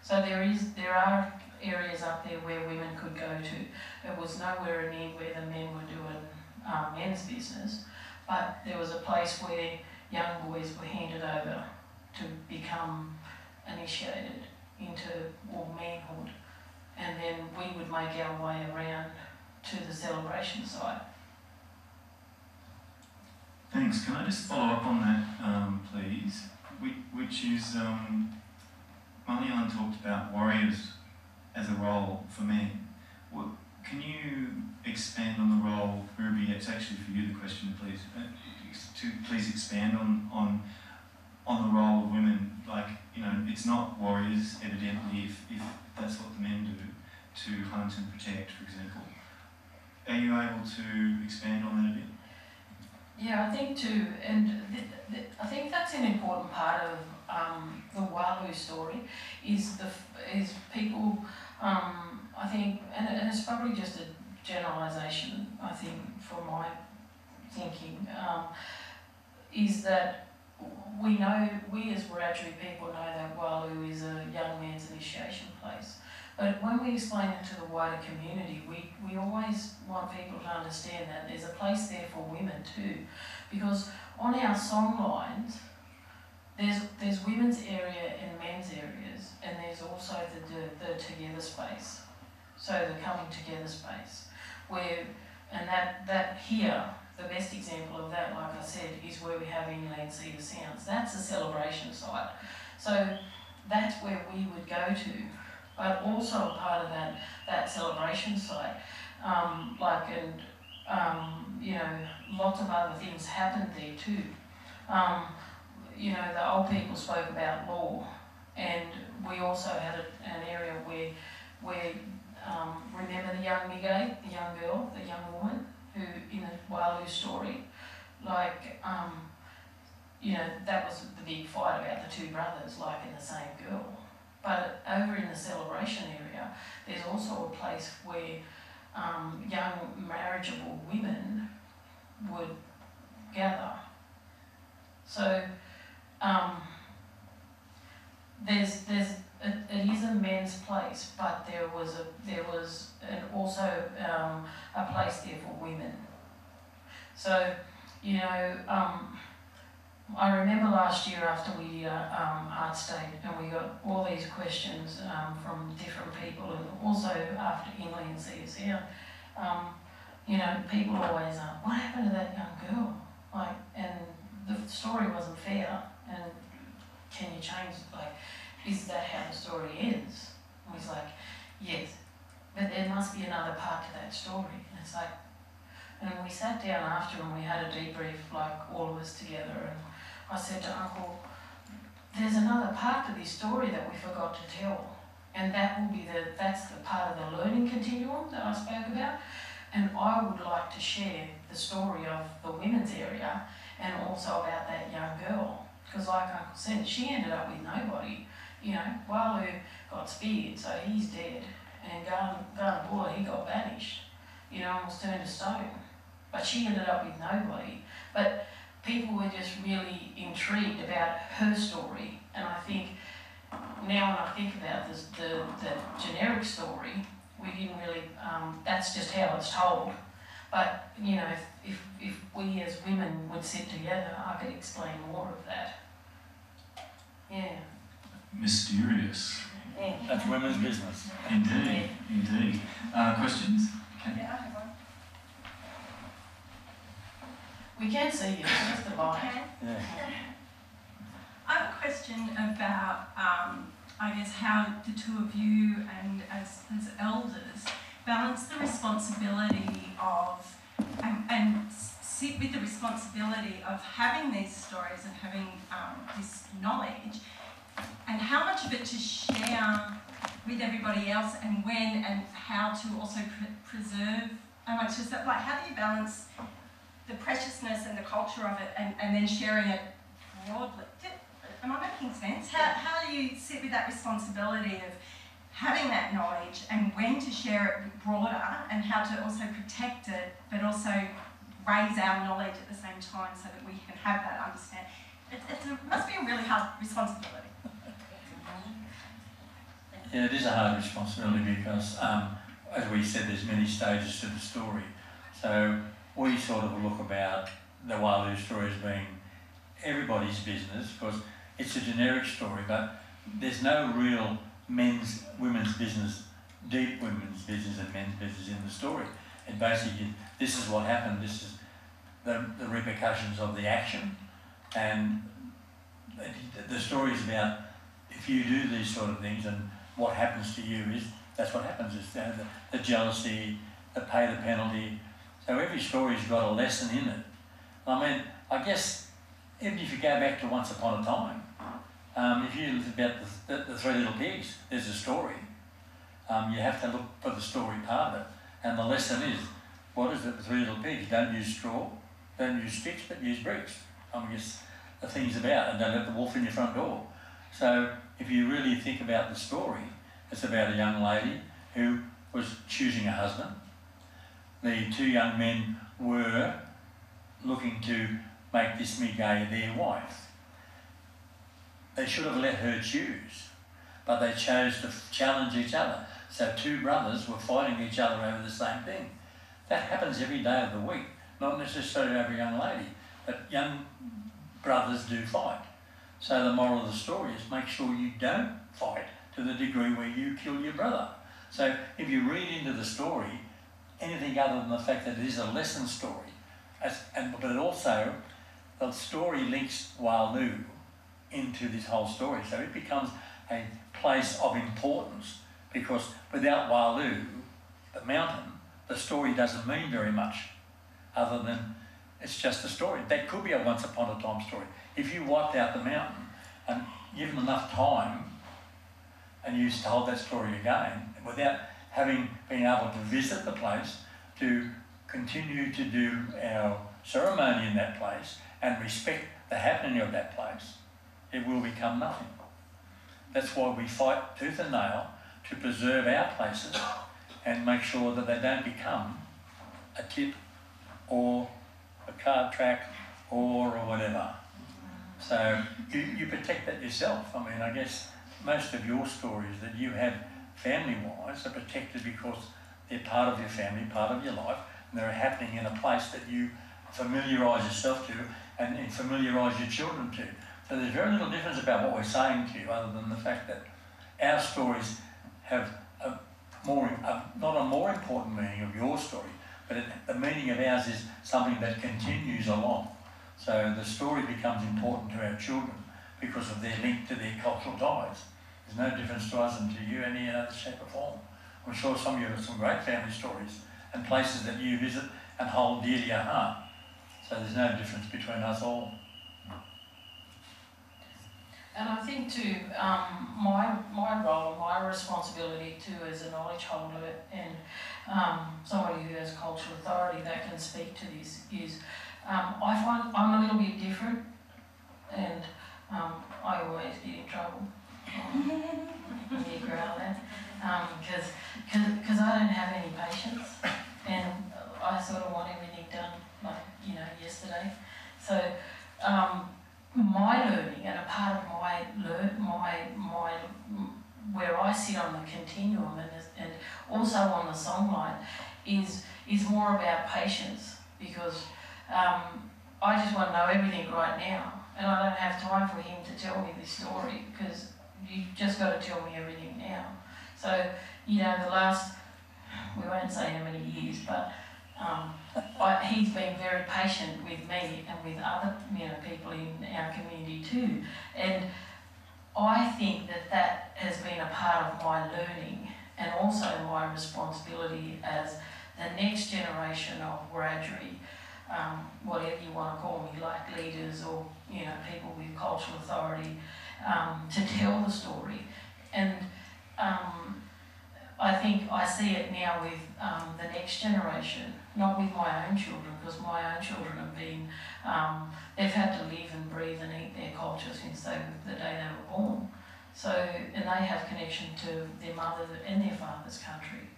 So there are areas up there where women could go to. It was nowhere near where the men were doing men's business, but there was a place where young boys were handed over to become initiated into manhood, and then we would make our way around to the celebration site. Thanks. Can I just follow up on that, please? Which is, Leanna talked about warriors as a role for men. Can you expand on the role, Ruby? It's actually for you the question, please. Please expand on the role of women. Like, you know, it's not warriors, evidently, if that's what the men do, to hunt and protect, for example. Are you able to expand on that a bit? Yeah, I think too, and I think that's an important part of the Walu story, is people, I think, and it's probably just a generalisation, I think, for my thinking, is that we as Wiradyuri people know that Walu is a young man's initiation place. But when we explain it to the wider community, we always want people to understand that there's a place there for women too. Because on our song lines, there's women's area and men's areas, and there's also the together space. So the coming together space. And that here, the best example of that, like I said, is where we have inland sea sounds. That's a celebration site. So that's where we would go to. But also a part of that celebration site, you know, lots of other things happened there too. You know, the old people spoke about law, and we also had an area where remember the young Migay, the young girl, the young woman, who in the Walu story, like, you know, that was the big fight about the 2 brothers liking the same girl. But over in the celebration area, there's also a place where young marriageable women would gather. So it is a men's place, but there was also a place there for women. So, you know, I remember last year after we did Heart State, and we got all these questions from different people, and also after Inland CSE, you know, people always ask, what happened to that young girl? Like, and the story wasn't fair, and can you change, like, is that how the story ends? And he's like, yes, but there must be another part to that story. And it's like, and we sat down after and we had a debrief, like all of us together, and I said to Uncle, there's another part to this story that we forgot to tell, and that's the part of the learning continuum that I spoke about, and I would like to share the story of the women's area and also about that young girl, because like Uncle said, she ended up with nobody. You know, Walu got speared, so he's dead, and Garnabula, he got banished, you know, and was turned to stone, but she ended up with nobody. But people were just really intrigued about her story, and I think now when I think about this, the generic story, we didn't really, that's just how it's told. But, you know, if we as women would sit together, I could explain more of that. Yeah. Mysterious. Yeah. That's women's business. Indeed, indeed. Questions? Okay. Yeah, I have one. We can see you, it's just a light. Okay. Yeah. I have a question about, I guess, how the two of you and as elders balance the responsibility of, and sit with the responsibility of having these stories and having this knowledge, and how much of it to share with everybody else, and when, and how to also preserve, how much is that, like, how do you balance the preciousness and the culture of it and then sharing it broadly? Am I making sense? How do you sit with that responsibility of having that knowledge and when to share it broader, and how to also protect it but also raise our knowledge at the same time so that we can have that understanding? It must be a really hard responsibility. Yeah, it is a hard responsibility because, as we said, there's many stages to the story. So we sort of look about the Wiradyuri story as being everybody's business, because it's a generic story, but there's no real women's business, deep women's business and men's business in the story. And basically, this is what happened, this is the repercussions of the action, and the story is about if you do these sort of things and what happens to you is, that's what happens, is the jealousy, the pay the penalty. So every story's got a lesson in it. I mean, I guess even if you go back to Once Upon a Time, if you look about the Three Little Pigs, there's a story. You have to look for the story part of it. And the lesson is, what is it, the Three Little Pigs? Don't use straw, don't use sticks, but use bricks. I guess the thing's about, and don't let the wolf in your front door. So if you really think about the story, it's about a young lady who was choosing a husband. The two young men were looking to make this Miguel their wife. They should have let her choose, but they chose to challenge each other. So two brothers were fighting each other over the same thing. That happens every day of the week, not necessarily over a young lady, but young brothers do fight. So the moral of the story is make sure you don't fight to the degree where you kill your brother. So if you read into the story, anything other than the fact that it is a lesson story, but it also, the story links Wiradyuri into this whole story. So it becomes a place of importance, because without Wiradyuri, the mountain, the story doesn't mean very much, other than it's just a story. That could be a Once Upon a Time story. If you wiped out the mountain and given enough time and you told that story again, without having been able to visit the place, to continue to do our ceremony in that place and respect the happening of that place, it will become nothing. That's why we fight tooth and nail to preserve our places and make sure that they don't become a tip or a card track or whatever. So you protect that yourself. I mean, I guess most of your stories that you have family-wise are protected because they're part of your family, part of your life, and they're happening in a place that you familiarise yourself to and familiarise your children to. So there's very little difference about what we're saying to you, other than the fact that our stories have not a more important meaning of your story, but the meaning of ours is something that continues along. So the story becomes important to our children because of their link to their cultural ties. There's no difference to us and to you any other shape or form. I'm sure some of you have some great family stories and places that you visit and hold dear to your heart. So there's no difference between us all. And I think too, my role, my responsibility too as a knowledge holder and somebody who has cultural authority that can speak to this is, I find I'm a little bit different, and I always get in trouble. You growl that, because I don't have any patience, and I sort of want everything done like yesterday. So my learning, and a part of my where I sit on the continuum and also on the songline is more about patience, because I just want to know everything right now, and I don't have time for him to tell me this story, because you just got to tell me everything now. So, you know, the last, we won't say how many years, but he's been very patient with me and with other, you know, people in our community too. And I think that has been a part of my learning, and also my responsibility as the next generation of Wiradyuri, whatever you want to call me, like leaders or, you know, people with cultural authority, to tell the story. And I think I see it now with the next generation, not with my own children, because my own children have been, they've had to live and breathe and eat their culture since the day they were born. So, and they have connection to their mother and their father's country.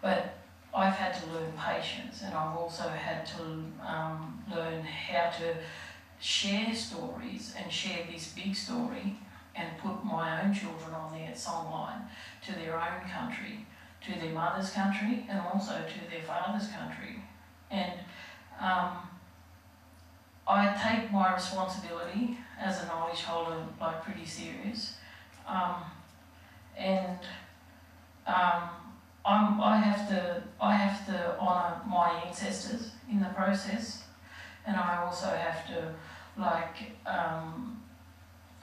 But I've had to learn patience, and I've also had to learn how to share stories and share this big story and put my own children on their songline to their own country, to their mother's country, and also to their father's country. And I take my responsibility as a knowledge holder like pretty serious, and I have to honour my ancestors in the process, and I also have to, like,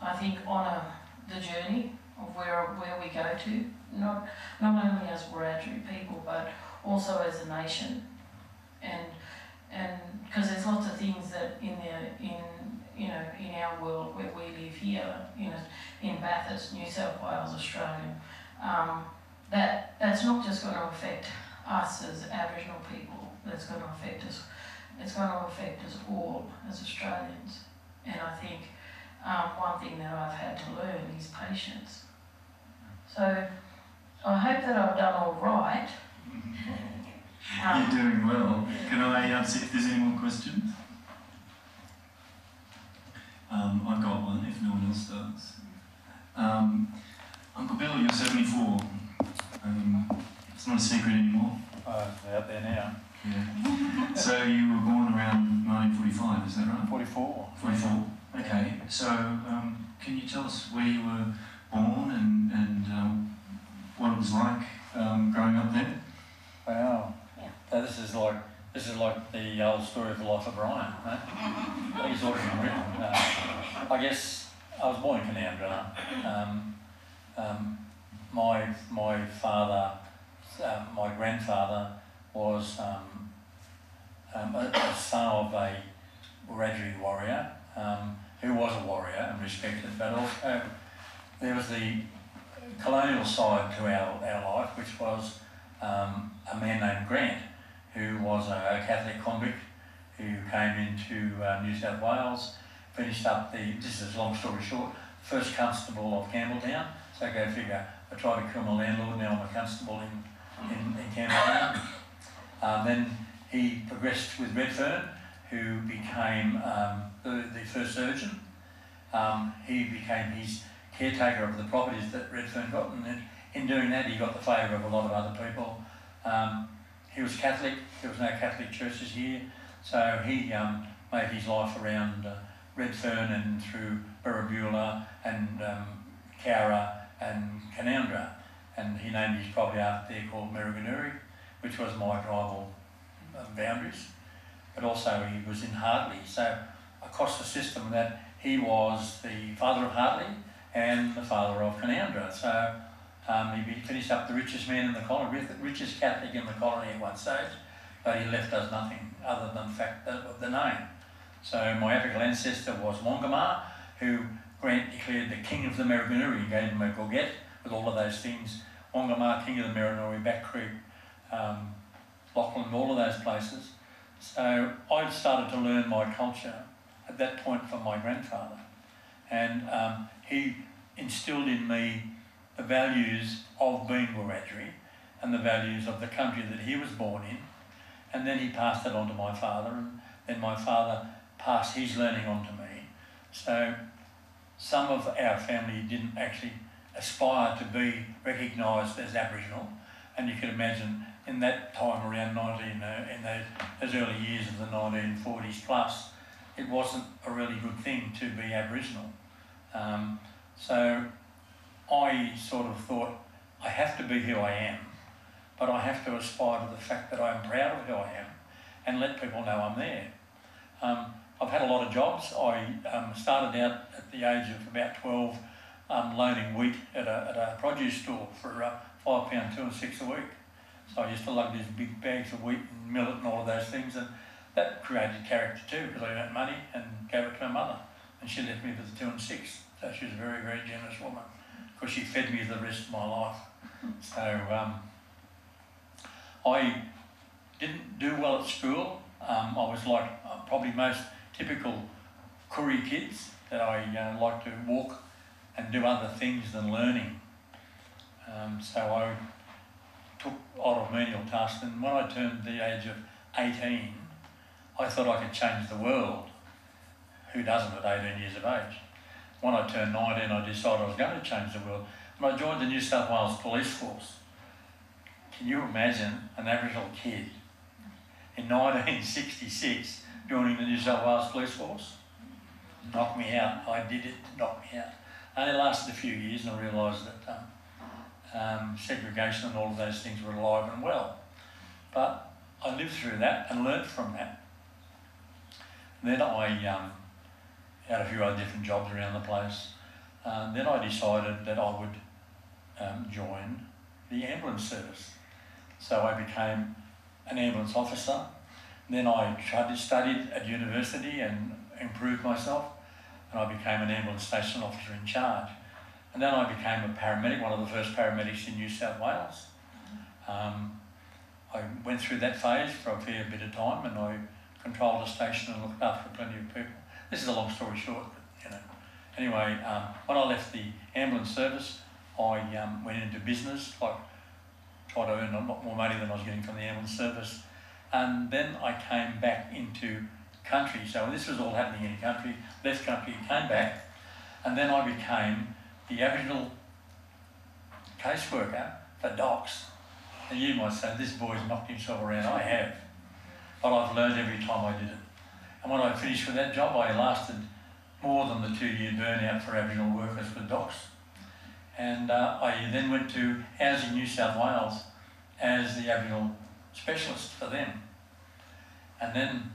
I think honour the journey of where we go to, not only as Wiradyuri people, but also as a nation, and because there's lots of things that in our world where we live here, you know, in Bathurst, New South Wales, Australia, that's not just going to affect us as Aboriginal people. That's going to affect us. It's going to affect us all as Australians. And I think one thing that I've had to learn is patience. So I hope that I've done all right. You're doing well. Can I see if there's any more questions? I've got one, if no one else does. Uncle Bill, you're 74. It's not a secret anymore. Out there now. Yeah. So you were born around 1945, is that right? 44. 44. Okay. So can you tell us where you were born and what it was like growing up there? Wow. Yeah. This is like the old story of the life of Brian. He's already been written. I guess I was born in Canowindra. My father, my grandfather, was a son of a Wiradyuri warrior, who was a warrior and respected, but also there was the colonial side to our life, which was a man named Grant, who was a Catholic convict who came into New South Wales, finished up this is long story short, first constable of Campbelltown. So go figure, I tried to kill my landlord, now I'm a constable in Campbelltown. Then he progressed with Redfern, who became the first surgeon. He became his caretaker of the properties that Redfern got, and then in doing that he got the favour of a lot of other people. He was Catholic, there was no Catholic churches here, so he made his life around Redfern and through Wiradyuri and Cowra and Canowindra, and he named his property after there called Wiradyuri, which was my tribal boundaries. But also he was in Hartley, so across the system that he was the father of Hartley and the father of Canowindra. So he finished up the richest man in the colony, richest Catholic in the colony at one stage, but he left us nothing other than the fact of the name. So my Aboriginal ancestor was Wongamar, who Grant declared the king of the Wiradyuri. He gave him a goget with all of those things. Wongamar, king of the Wiradyuri, Back Creek, Lachlan, all of those places. So I started to learn my culture at that point from my grandfather. And he instilled in me the values of being Wiradyuri and the values of the country that he was born in. And then he passed it on to my father, and then my father passed his learning on to me. So some of our family didn't actually aspire to be recognised as Aboriginal, and you can imagine in that time around those early years of the 1940s plus, it wasn't a really good thing to be Aboriginal. So I sort of thought, I have to be who I am, but I have to aspire to the fact that I'm proud of who I am and let people know I'm there. I've had a lot of jobs. I started out at the age of about 12 loading wheat at a produce store for £5, 2 and 6 a week. So I used to lug these big bags of wheat and millet and all of those things, and that created character too, because I earned money and gave it to my mother, and she left me with the 2 and 6. So she was a very, very generous woman, because she fed me the rest of my life. So I didn't do well at school. I was like probably most typical Koori kids, that I like to walk and do other things than learning. So I took odd or menial tasks, and when I turned the age of 18, I thought I could change the world. Who doesn't at 18 years of age? When I turned 19, I decided I was going to change the world, and I joined the New South Wales Police Force. Can you imagine an Aboriginal kid in 1966 joining the New South Wales Police Force? Knocked me out. I did it, knocked me out. And it lasted a few years, and I realised that segregation and all of those things were alive and well. But I lived through that and learnt from that. Then I had a few other different jobs around the place. Then I decided that I would join the ambulance service. So I became an ambulance officer. Then I studied at university and improved myself, and I became an ambulance station officer in charge. And then I became a paramedic, one of the first paramedics in New South Wales. I went through that phase for a fair bit of time, and I controlled a station and looked after plenty of people. This is a long story short, but, you know. Anyway, when I left the ambulance service, I went into business, like tried to earn a lot more money than I was getting from the ambulance service. And then I came back into country. So this was all happening in country, left country, came back, and then I became the Aboriginal caseworker for docs. And you might say, this boy's knocked himself around. I have. But I've learned every time I did it. And when I finished with that job, I lasted more than the 2-year burnout for Aboriginal workers with docs. And I then went to Housing New South Wales as the Aboriginal specialist for them. And then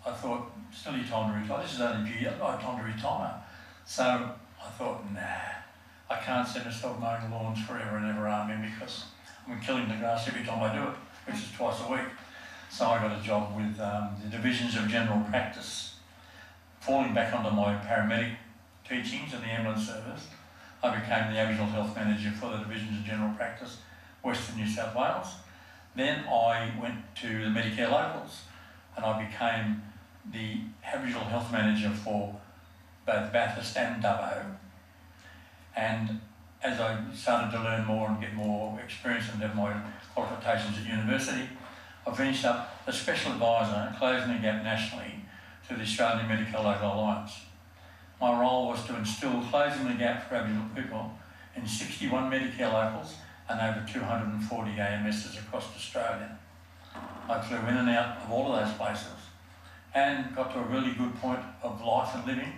I thought, it's nearly time to retire. This is only a few years, I have time to retire. So I thought, nah, I can't set myself mowing lawns forever and ever, because I'm killing the grass every time I do it, which is twice a week. So I got a job with the divisions of general practice. Falling back onto my paramedic teachings in the ambulance service, I became the Aboriginal Health Manager for the divisions of general practice, Western New South Wales. Then I went to the Medicare Locals, and I became the Aboriginal Health Manager for both Bathurst and Dubbo. And as I started to learn more and get more experience and have my qualifications at university, I finished up as Special Advisor, closing the gap nationally to the Australian Medical Local Alliance. My role was to instill closing the gap for Aboriginal people in 61 Medicare Locals and over 240 AMSs across Australia. I flew in and out of all of those places and got to a really good point of life and living,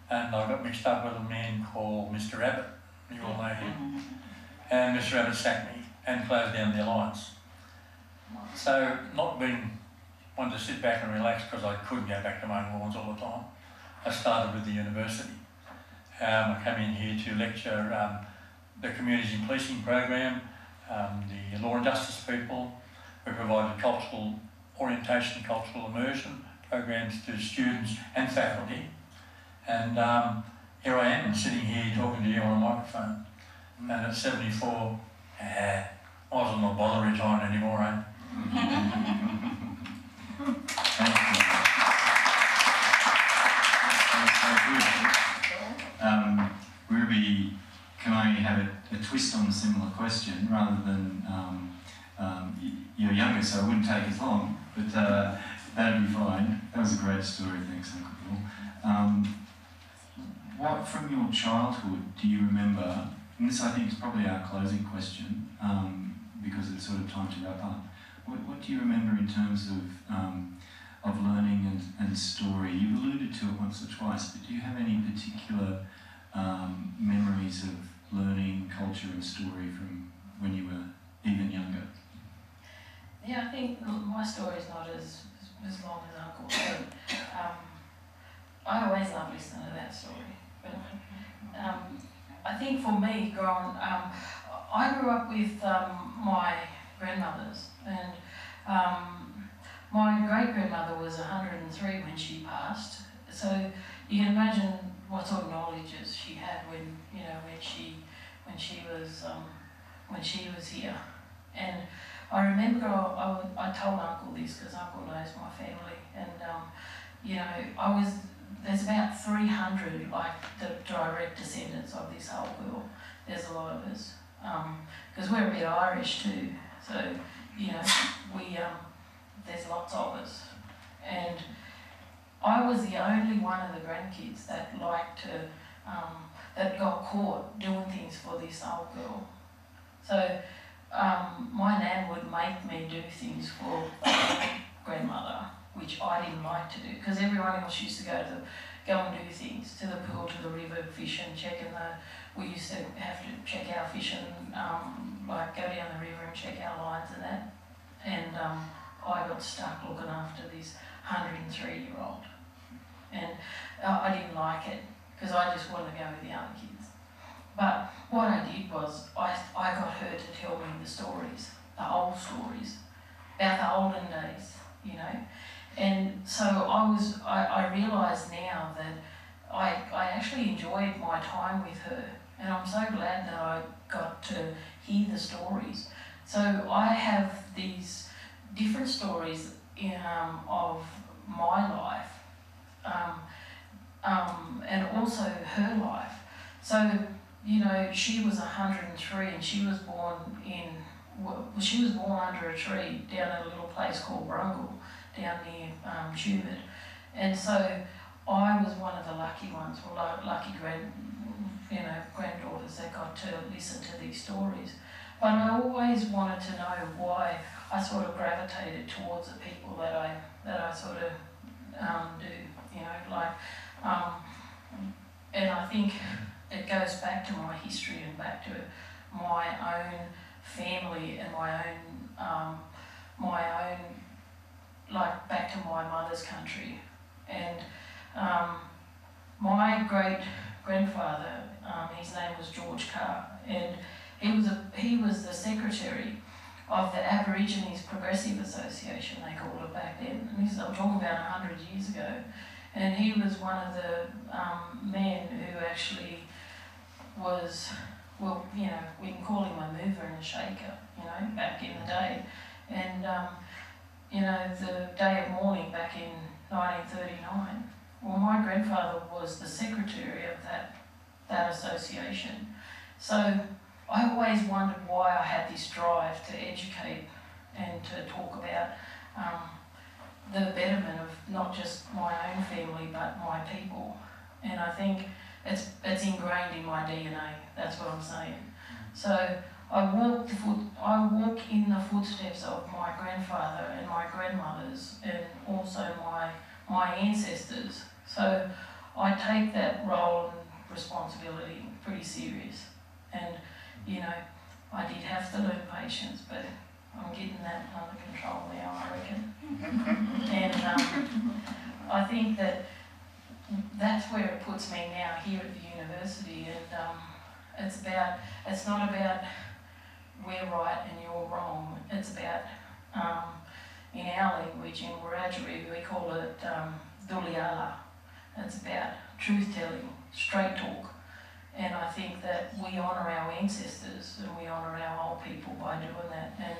and I got mixed up with a man called Mr. Abbott, you all know him, and Mr. Abbott sacked me and closed down the Alliance. So not being one to sit back and relax because I couldn't go back to mowing lawns all the time, I started with the university. I came in here to lecture the Communities in Policing program, the law and justice people. We provided cultural orientation, cultural immersion programs to students and faculty. And here I am sitting here talking to you on a microphone. And at 74, I wasn't going to bother retiring anymore, eh? Thank you. Ruby, can I have a twist on a similar question rather than you're younger, so it wouldn't take as long, but that'd be fine. That was a great story, thanks, Uncle Paul. what from your childhood do you remember, and this I think is probably our closing question, because it's sort of time to wrap up. What do you remember in terms of learning and story? You've alluded to it once or twice, but do you have any particular memories of learning culture and story from when you were even younger? Yeah, I think my story's not as long as Uncle's, but I always love listening to that story. But I think for me, I grew up with my grandmothers, and my great-grandmother was 103 when she passed. So you can imagine what sort of knowledges she had when she was here. And I remember I told Uncle this because Uncle knows my family, and there's about 300 like the direct descendants of this whole girl. There's a lot of us because we're a bit Irish too. So there's lots of us, and I was the only one of the grandkids that that got caught doing things for this old girl. So my nan would make me do things for grandmother, which I didn't like to do, because everyone else used to go and do things to the pool, to the river, fish and we used to have to check our fish and go down the river and check our lines and that. And I got stuck looking after this 103-year-old. And I didn't like it, because I just wanted to go with the other kids. But what I did was I got her to tell me the stories, the old stories, about the olden days, And so I realised now that I actually enjoyed my time with her, and I'm so glad that I got to hear the stories. So I have these different stories of my life, and also her life. So she was 103, and she was born under a tree down at a little place called Brungle, down near Tumut. And so I was one of the lucky ones, or lucky granddaughters that got to listen to these stories. But I always wanted to know why I sort of gravitated towards the people that I sort of do, and I think it goes back to my history and back to my own family and my own back to my mother's country. And my great-grandfather, his name was George Carr, and he was the secretary of the Aborigines Progressive Association, they called it back then. And I'm talking about 100 years ago. And he was one of the men who actually was, we can call him a mover and a shaker, back in the day. And, the day of mourning back in 1939, well, my grandfather was the secretary of that association. So I always wondered why I had this drive to educate and to talk about the betterment of not just my own family but my people. And I think it's ingrained in my DNA, that's what I'm saying. So I walk in the footsteps of my grandfather and my grandmothers and also my ancestors. So I take that role and responsibility pretty serious. And I did have to learn patience, but I'm getting that under control now, I reckon. And I think that's where it puts me now here at the university. And it's not about we're right and you're wrong. It's about, in our language, in Wiradyuri, we call it duliala. It's about truth-telling, straight talk. And I think that we honour our ancestors and we honour our old people by doing that. And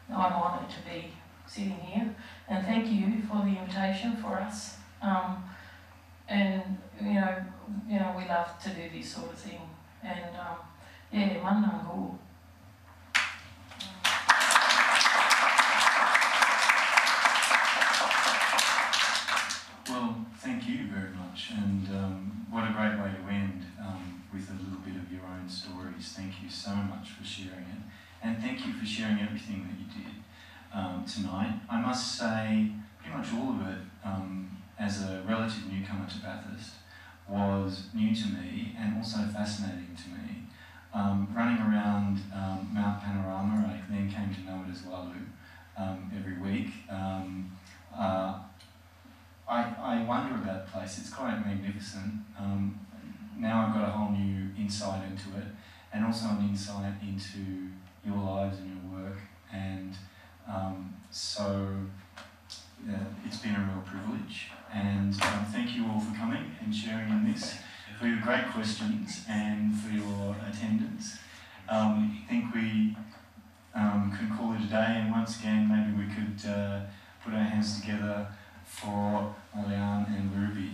I'm honoured to be sitting here. And thank you for the invitation for us. And we love to do this sort of thing. And manangu. Well, thank you very much. much, and what a great way to end with a little bit of your own stories. Thank you so much for sharing it, and thank you for sharing everything that you did tonight. I must say, pretty much all of it, as a relative newcomer to Bathurst, was new to me and also fascinating to me. Running around Mount Panorama, I then came to know it as Walu, every week. I wonder about the place. It's quite magnificent. Now I've got a whole new insight into it, and also an insight into your lives and your work. And so it's been a real privilege. And thank you all for coming and sharing in this, for your great questions and for your attendance. I think we can call it a day, and once again maybe we could put our hands together for Leanna and Ruby.